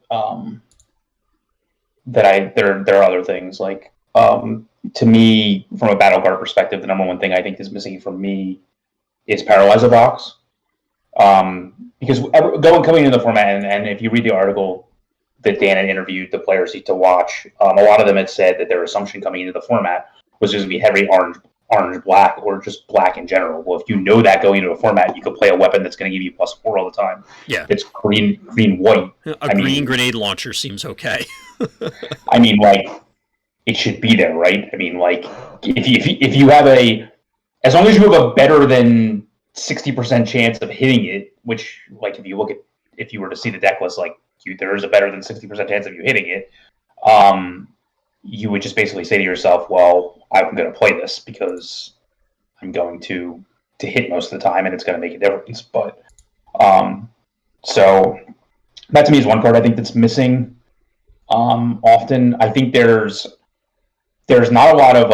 there are other things, like to me, from a battle card perspective, the number one thing I think is missing from me is Paralyzer Box. Because coming into the format, and if you read the article that Dan had interviewed the players to watch, a lot of them had said that their assumption coming into the format was just going to be heavy orange black, or just black in general. Well, if you know that going into a format, you could play a weapon that's going to give you +4 all the time. Yeah, it's green white. Green grenade launcher seems okay. I mean, like, it should be there, right? I mean, like, if you have as long as you have a better than 60% chance of hitting it, which, like, if you were to see the deck list, like, there is a better than 60% chance of you hitting it, you would just basically say to yourself, well, I'm going to play this because I'm going to hit most of the time, and it's going to make a difference. But so that to me is one card I think that's missing often. I think there's not a lot of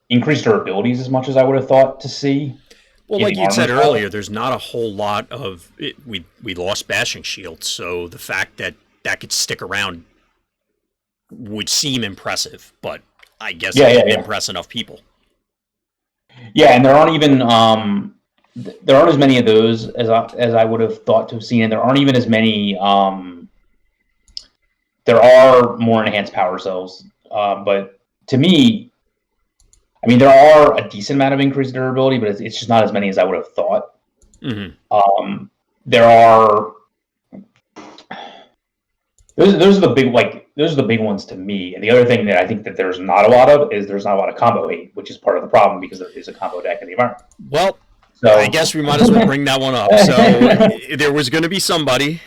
increased durabilities as much as I would have thought to see. Well, like you said earlier, there's not a whole lot of it. We lost Bashing Shield, so the fact that could stick around would seem impressive, but I guess it didn't impress enough people. Yeah, and there aren't even there aren't as many of those as I would have thought to have seen, and there aren't even as many. There are more enhanced power cells, but to me, I mean, there are a decent amount of increased durability, but it's just not as many as I would have thought. Mm-hmm. There are those are the big ones to me. And the other thing that I think that there's not a lot of is there's not a lot of combo hate, which is part of the problem because there is a combo deck in the environment. Well, so I guess we might as well bring that one up. So there was going to be somebody.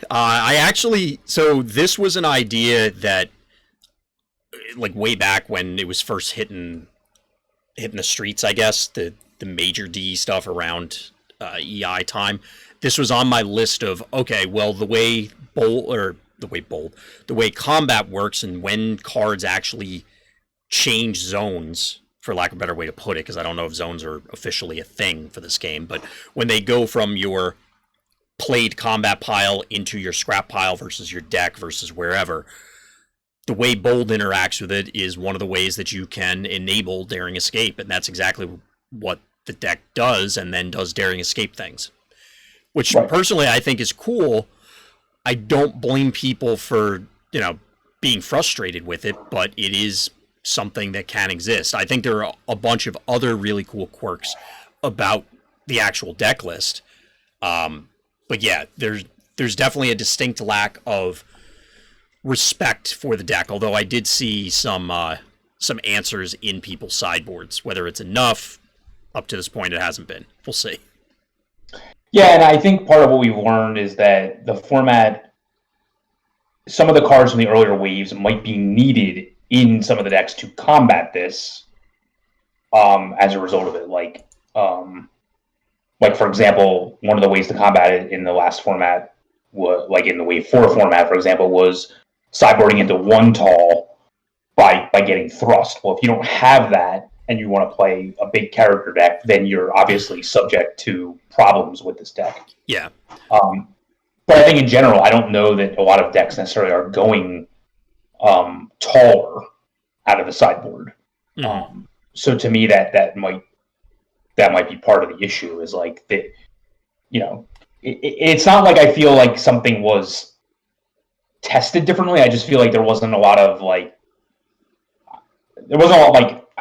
So this was an idea that, like, way back when it was first hitting the streets, I guess, the major D stuff around EI time. This was on my list of, okay, well, the way combat works and when cards actually change zones, for lack of a better way to put it, because I don't know if zones are officially a thing for this game, but when they go from your played combat pile into your scrap pile versus your deck versus wherever, the way Bold interacts with it is one of the ways that you can enable Daring Escape, and that's exactly what the deck does, and then does Daring Escape things, which personally I think is cool. I don't blame people for, being frustrated with it, but it is something that can exist. I think there are a bunch of other really cool quirks about the actual deck list. But yeah, there's definitely a distinct lack of respect for the deck, although I did see some answers in people's sideboards. Whether it's enough, up to this point it hasn't been. We'll see. Yeah, and I think part of what we've learned is that the format, some of the cards from the earlier waves might be needed in some of the decks to combat this as a result of it. Like for example, one of the ways to combat it in the last format, like in the Wave 4 format, for example, was sideboarding into one tall by getting thrust. Well, if you don't have that, and you want to play a big character deck, then you're obviously subject to problems with this deck. Yeah. But I think in general, I don't know that a lot of decks necessarily are going taller out of the sideboard. Mm-hmm. So to me, that might be part of the issue. Is like that, it's not like I feel like something was tested differently. I just feel like there wasn't a lot of I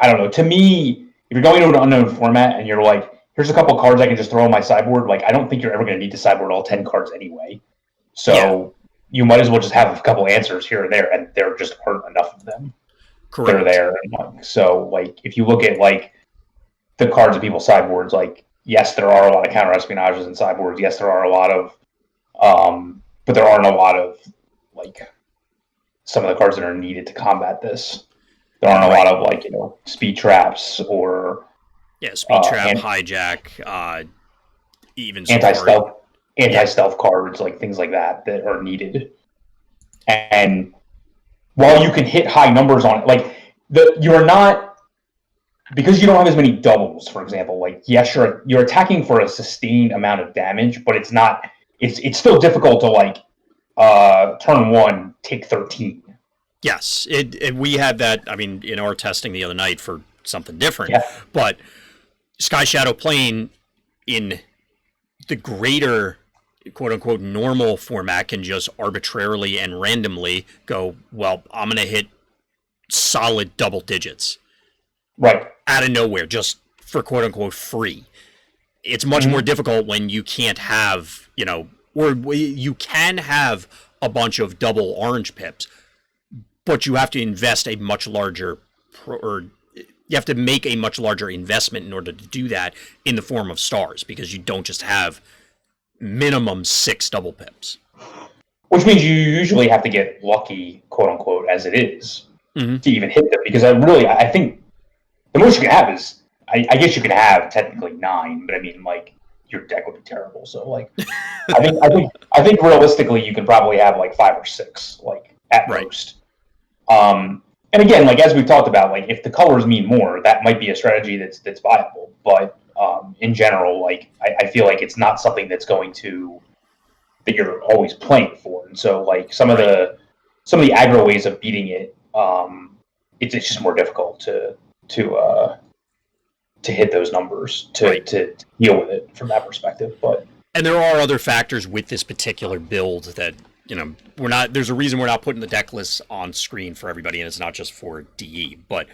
don't know. To me, if you're going to an unknown format and you're like, here's a couple cards I can just throw on my sideboard, like I don't think you're ever going to need to sideboard all 10 cards anyway. So you might as well just have a couple answers here and there, and there just aren't enough of them. Correct. That are there. So if you look at the cards of people's sideboards, yes, there are a lot of counter espionages in sideboards. Yes, there are a lot of, but there aren't a lot of some of the cards that are needed to combat this. There aren't a lot of speed traps or speed trap, hijack, even anti-stealth cards, things like that are needed. And while you can hit high numbers on it, you're not, because you don't have as many doubles, for example. Yes, you're attacking for a sustained amount of damage, but it's not. It's still difficult to turn 1 take 13. Yes, we had that. I mean, in our testing the other night for something different, but Sky Shadow Plane in the greater quote unquote normal format can just arbitrarily and randomly go, well, I'm going to hit solid double digits. Right. Out of nowhere, just for quote unquote free. It's much more difficult when you can't have, or you can have a bunch of double orange pips, but you have to invest a much larger, or you have to make a much larger investment in order to do that in the form of stars, because you don't just have minimum 6 double pips. Which means you usually have to get lucky, quote unquote, as it is, to even hit them. Because I think the most you can have is, I guess you can have technically 9, but I mean, your deck would be terrible. So, I think realistically, you can probably have 5 or 6, at most. And again, as we've talked about, if the colors mean more, that might be a strategy that's viable. But in general, I feel like it's not something that's going to, that you're always playing for. And so some of the aggro ways of beating it, it's just more difficult to hit those numbers, to deal with it from that perspective. And there are other factors with this particular build that, there's a reason we're not putting the deck lists on screen for everybody, and it's not just for DE. But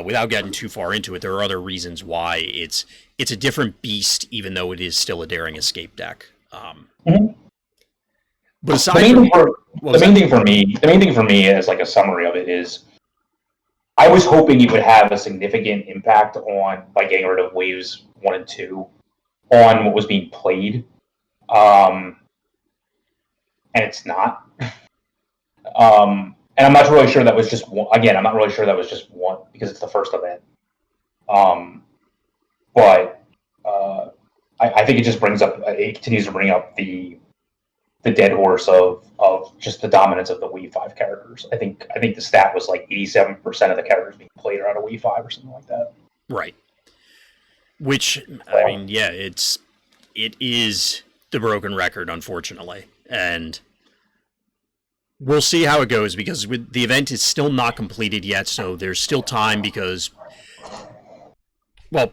without getting too far into it, there are other reasons why it's a different beast, even though it is still a Daring Escape deck. But aside the main thing for me as a summary of it is, I was hoping it would have a significant impact on, by getting rid of waves 1 and 2, on what was being played. And it's not. And I'm not really sure that was just one. Again, I'm not really sure that was just one, because it's the first event. But I think it just it continues to bring up the dead horse of just the dominance of the Wii 5 characters. I think the stat was 87% of the characters being played are out of Wii 5 or something like that. Right. Which, I mean, yeah, it is the broken record, unfortunately. And we'll see how it goes, because the event is still not completed yet, so there's still time, because, well,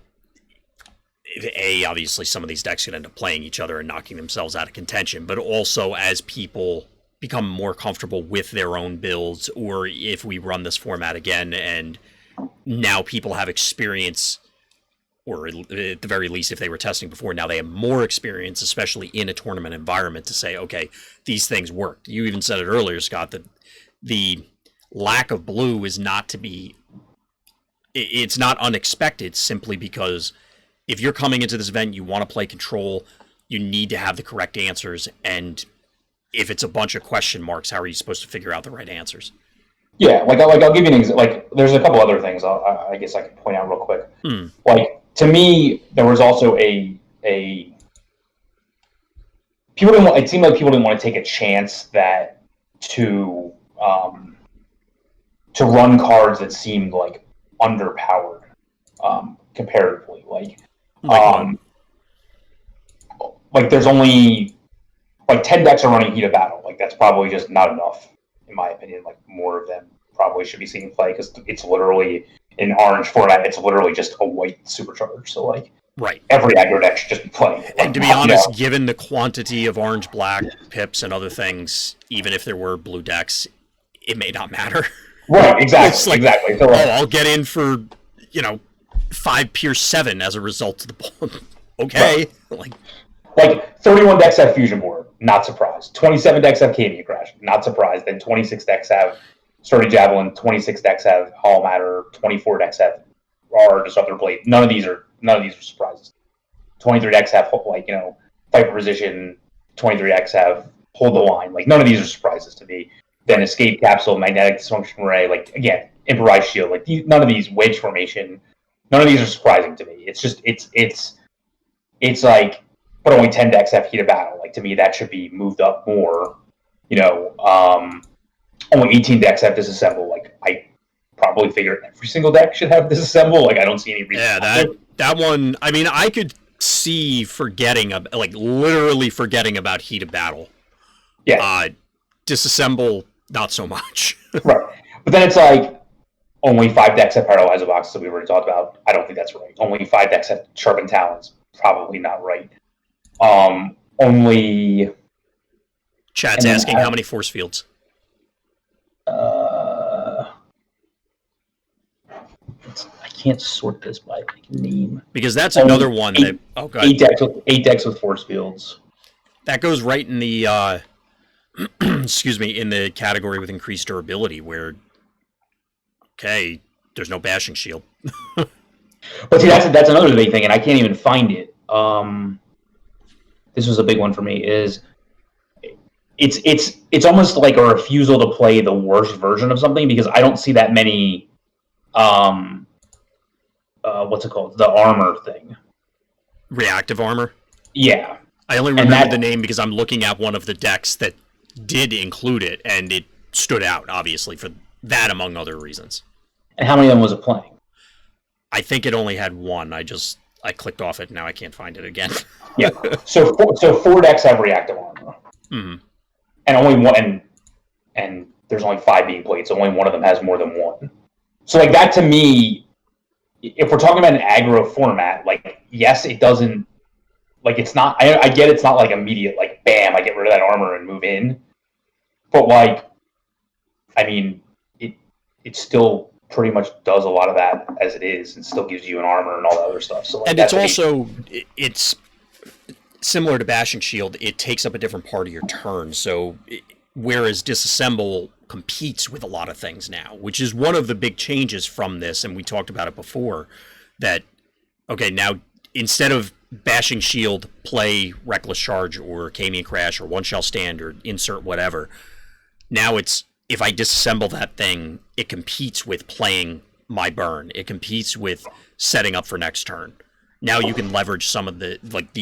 obviously some of these decks could end up playing each other and knocking themselves out of contention, but also as people become more comfortable with their own builds, or if we run this format again and now people have experience, or at the very least, if they were testing before, now they have more experience, especially in a tournament environment, to say, okay, these things work. You even said it earlier, Scott, that the lack of blue is it's not unexpected, simply because if you're coming into this event, you want to play control, you need to have the correct answers. And if it's a bunch of question marks, how are you supposed to figure out the right answers? Yeah, I'll give you an example. There's a couple other things I guess I can point out real quick. To me, there was also it seemed like people didn't want to take a chance to run cards that seemed underpowered. comparatively. Like there's only like 10 decks are running Heat of Battle. Like that's probably just not enough, in my opinion. Like more of them probably should be seen in play because it's literally in orange format. It's literally just a white supercharge. So like every aggro deck should just be playing. Like, and to be honest, given the quantity of orange, black, pips, and other things, even if there were blue decks, it may not matter. Right, exactly. Exactly. So, I'll get in for 5 Pierce 7 as a result of the ball. Okay. Right. Like 31 decks have Fusion Board, not surprised. 27 decks have Canyon Crash, not surprised. Then 26 decks have Sturdy Javelin, 26 decks have Hollow Matter, 24 decks have Disruptor Blade. None of these are surprises. 23 decks have Fight for Position, 23 decks have Hold the Line. Like none of these are surprises to me. Then Escape Capsule, Magnetic Dysfunction Array, like again, Improvised Shield, like none of these, Wedge Formation, none of these are surprising to me. It's just it's like, but only 10 decks have Heat of Battle. Like to me, that should be moved up more. Only 18 decks have Disassemble. Like I probably figure every single deck should have Disassemble. Like I don't see any reason. Yeah, that one. I mean, I could see literally forgetting about Heat of Battle. Yeah. Disassemble, not so much. Right, but then it's like only 5 decks have Paralyzer Boxes that we already talked about. I don't think that's right. Only 5 decks have Sharpened Talons. Probably not right. Only. Chat's asking how many force fields. I can't sort this by name because that's another one that. Oh, God. 8 decks with force fields. That goes right in the. Excuse me, in the category with increased durability, where there's no bashing shield. But see, that's another big thing, and I can't even find it. This was a big one for me. Is it's almost like a refusal to play the worst version of something because I don't see that many. What's it called? The armor thing. Reactive armor. Yeah, I only remember the name because I'm looking at one of the decks that did include it, and it stood out obviously for that among other reasons. And how many of them was it playing? I think it only had one. I clicked off it. Now I can't find it again. Yeah. So 4 decks have reactive armor. Mm-hmm. And only one, and there's only 5 being played, so only one of them has more than one. So like that to me, if we're talking about an aggro format, like yes, it doesn't. Like it's not. I get it's not like immediate. Like bam, I get rid of that armor and move in. But like, I mean, it still pretty much does a lot of that as it is, and still gives you an armor and all that other stuff. So like, and it's also it's similar to Bashing Shield. It takes up a different part of your turn. So whereas Disassemble competes with a lot of things now, which is one of the big changes from this, and we talked about it before. That now instead of Bashing Shield, play Reckless Charge or Canyon Crash or One Shall Stand or insert whatever. Now it's, if I disassemble that thing, it competes with playing my burn. It competes with setting up for next turn. Now you can leverage some of the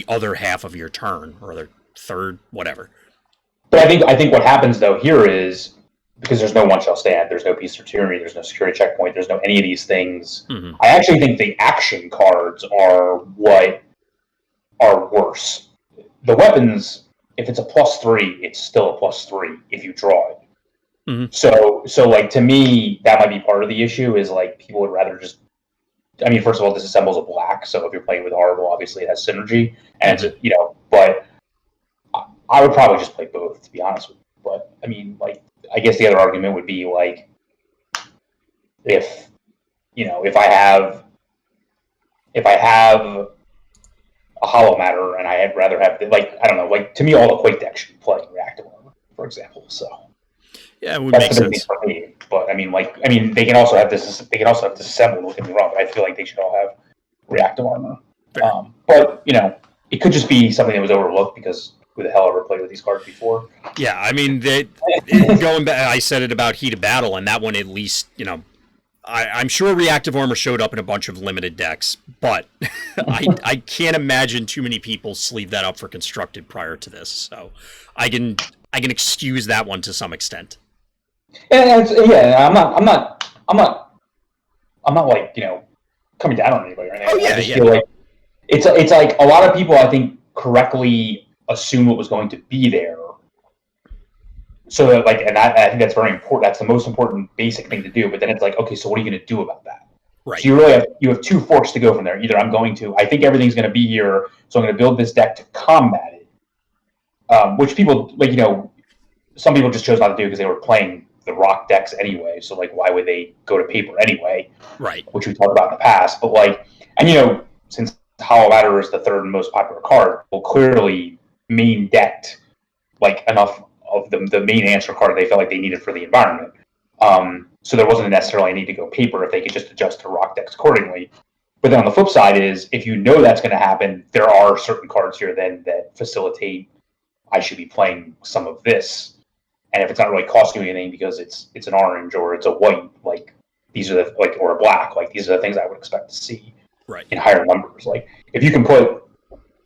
other half of your turn or the third, whatever. But I think what happens though here is because there's no One Shall Stand, there's no Peace or Tyranny, there's no Security Checkpoint, there's no any of these things. Mm-hmm. I actually think the action cards are what are worse. The weapons, if it's a +3, it's still a +3 if you draw it. Mm-hmm. So like to me, that might be part of the issue. Is like people would rather just. I mean, first of all, Disassemble is a black, so if you're playing with Horrible, obviously it has synergy, and mm-hmm. But I would probably just play both, to be honest with you. But I mean, like, I guess the other argument would be like, if I have a Hollow Matter, and I'd rather have I don't know, like to me, all the Quake decks should be playing Reactive Armor, for example. So yeah, it would make sense for me. But I mean, they can also have this. They can also have Disassemble. Don't get me wrong, but I feel like they should all have Reactive Armor. But it could just be something that was overlooked because who the hell ever played with these cards before? Yeah, I mean, going back, I said it about Heat of Battle, and that one at least, I'm sure Reactive Armor showed up in a bunch of limited decks, but I can't imagine too many people sleeve that up for Constructed prior to this. So I can excuse that one to some extent. I'm not like coming down on anybody or anything. Oh, yeah, I just feel like it's like a lot of people, I think, correctly assume what was going to be there. So that, like, and I think that's very important. That's the most important basic thing to do. But then it's like, okay, so what are you going to do about that? Right. So you really have two forks to go from there. Either I think everything's going to be here, so I'm going to build this deck to combat it. Which people, like, some people just chose not to do because they were playing the rock decks anyway. So, like, why would they go to paper anyway? Right. Which we talked about in the past. But, like, and, since Hollow Ladder is the third most popular card, well, clearly main decked, like, enough of the main answer card they felt like they needed for the environment. So there wasn't necessarily a need to go paper if they could just adjust to rock decks accordingly. But then on the flip side is, if you know that's going to happen, there are certain cards here then that facilitate, I should be playing some of this. And if it's not really costing you anything because it's an orange or it's a white, like, these are or a black, like, these are the things I would expect to see in higher numbers. Like, if you can put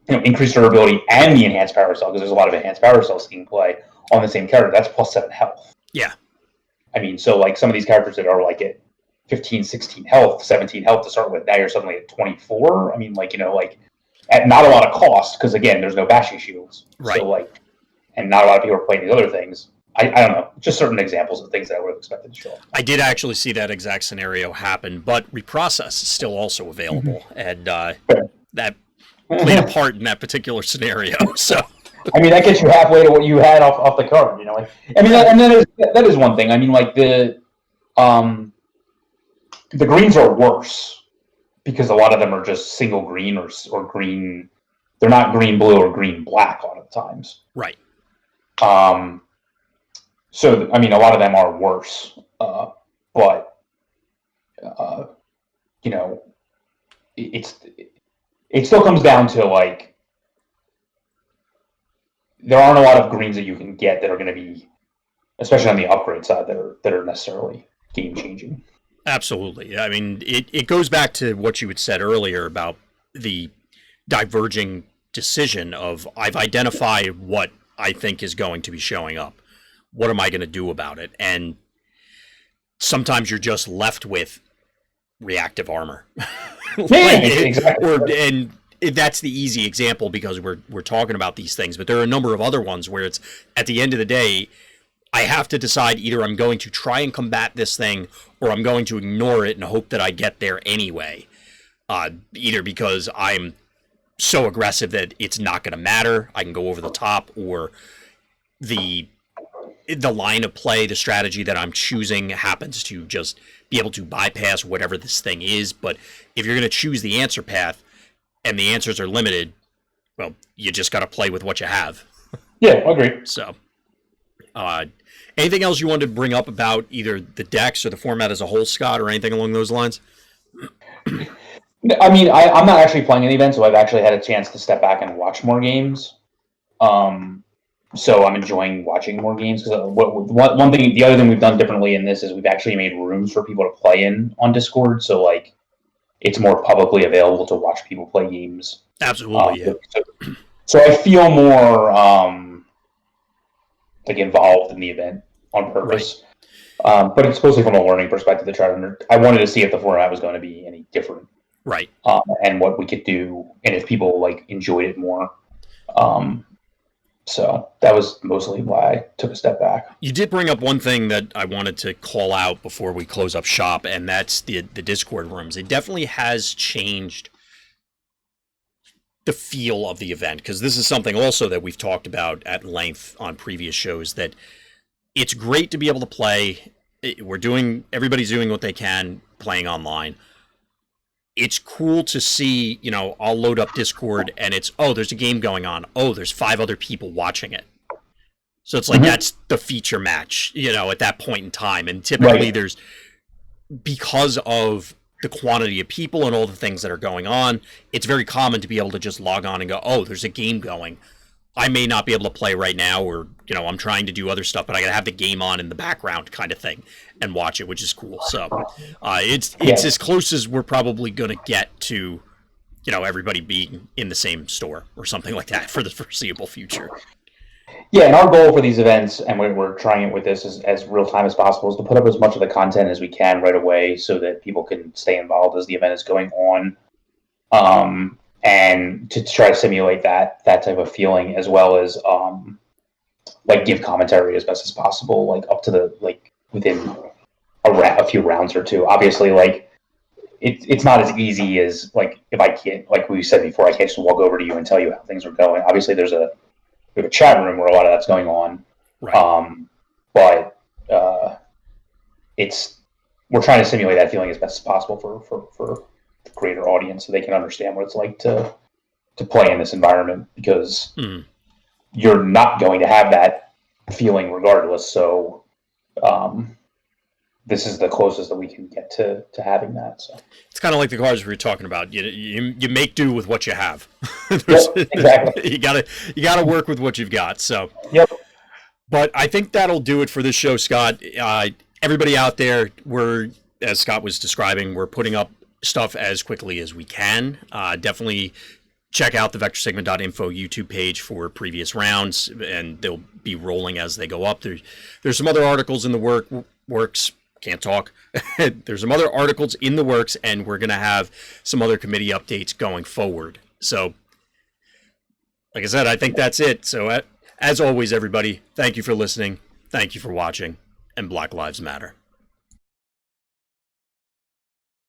increased durability and the enhanced power cell, because there's a lot of enhanced power cells you can play on the same character, that's +7 health. Yeah. I mean, so, like, some of these characters that are, like, at 15, 16 health, 17 health to start with, now you're suddenly at 24. I mean, like, at not a lot of cost, because, again, there's no bashing shields. Right. So, like, and not a lot of people are playing these other things. I don't know. Just certain examples of things that I would have expected to show up. I did actually see that exact scenario happen, but reprocess is still also available, and that played a part in that particular scenario. So, I mean, that gets you halfway to what you had off the card. Like, I mean, and that is one thing. I mean, like, the greens are worse because a lot of them are just single green or green. They're not green blue or green black a lot of the times. Right. So, I mean, a lot of them are worse, but it still comes down to, like, there aren't a lot of greens that you can get that are going to be, especially on the upgrade side, that are necessarily game changing. Absolutely. I mean, it goes back to what you had said earlier about the diverging decision of, I've identified what I think is going to be showing up. What am I going to do about it? And sometimes you're just left with reactive armor. Exactly. And that's the easy example because we're talking about these things. But there are a number of other ones where it's, at the end of the day, I have to decide either I'm going to try and combat this thing or I'm going to ignore it and hope that I get there anyway. Either because I'm so aggressive that it's not going to matter, I can go over the top, or the line of play, the strategy that I'm choosing happens to just be able to bypass whatever this thing is. But if you're going to choose the answer path and the answers are limited, well, you just got to play with what you have. Yeah, I agree. So, anything else you wanted to bring up about either the decks or the format as a whole, Scott, or anything along those lines? I mean, I'm not actually playing any events, so I've actually had a chance to step back and watch more games. So I'm enjoying watching more games because the other thing we've done differently in this is we've actually made rooms for people to play in on Discord. So, like, it's more publicly available to watch people play games. Absolutely, yeah. So I feel more like involved in the event on purpose. Right. But it's supposedly from a learning perspective to try to. I wanted to see if the format was going to be any different, right? And what we could do, and if people, like, enjoyed it more. So that was mostly why I took a step back. You did bring up one thing that I wanted to call out before we close up shop, and that's the Discord rooms. It definitely has changed the feel of the event, because this is something also that we've talked about at length on previous shows, that it's great to be able to play. Everybody's doing what they can playing online. It's cool to see, I'll load up Discord and it's, there's a game going on. There's 5 other people watching it. So it's like, that's the feature match, at that point in time. And typically there's, because of the quantity of people and all the things that are going on, it's very common to be able to just log on and go, there's a game going. I may not be able to play right now, or, I'm trying to do other stuff, but I got to have the game on in the background kind of thing and watch it, which is cool. So it's as close as we're probably going to get to, everybody being in the same store or something like that for the foreseeable future. Yeah, and our goal for these events, and we're trying it with this as real time as possible, is to put up as much of the content as we can right away so that people can stay involved as the event is going on. And to try to simulate that type of feeling, as well as like give commentary as best as possible, like up to the like within a few rounds or two. Obviously, like it's not as easy as like if I can't, like we said before, I can't just walk over to you and tell you how things are going. Obviously, we have a chat room where a lot of that's going on, Right. but we're trying to simulate that feeling as best as possible for the greater audience so they can understand what it's like to play in this environment, because you're not going to have that feeling regardless. So this is the closest that we can get to having that. So It's kind of like the cards we were talking about. You make do with what you have. yep, exactly. You gotta work with what you've got. So Yep. But I think that'll do it for this show, Scott. Everybody out there, as Scott was describing, we're putting up stuff as quickly as we can. Definitely check out the vectorsegment.info YouTube page for previous rounds, and they'll be rolling as they go up. There's some other articles in the works. Can't talk. There's some other articles in the works, and we're going to have some other committee updates going forward. So, like I said, I think that's it. So, as always, everybody, thank you for listening. Thank you for watching, and Black Lives Matter.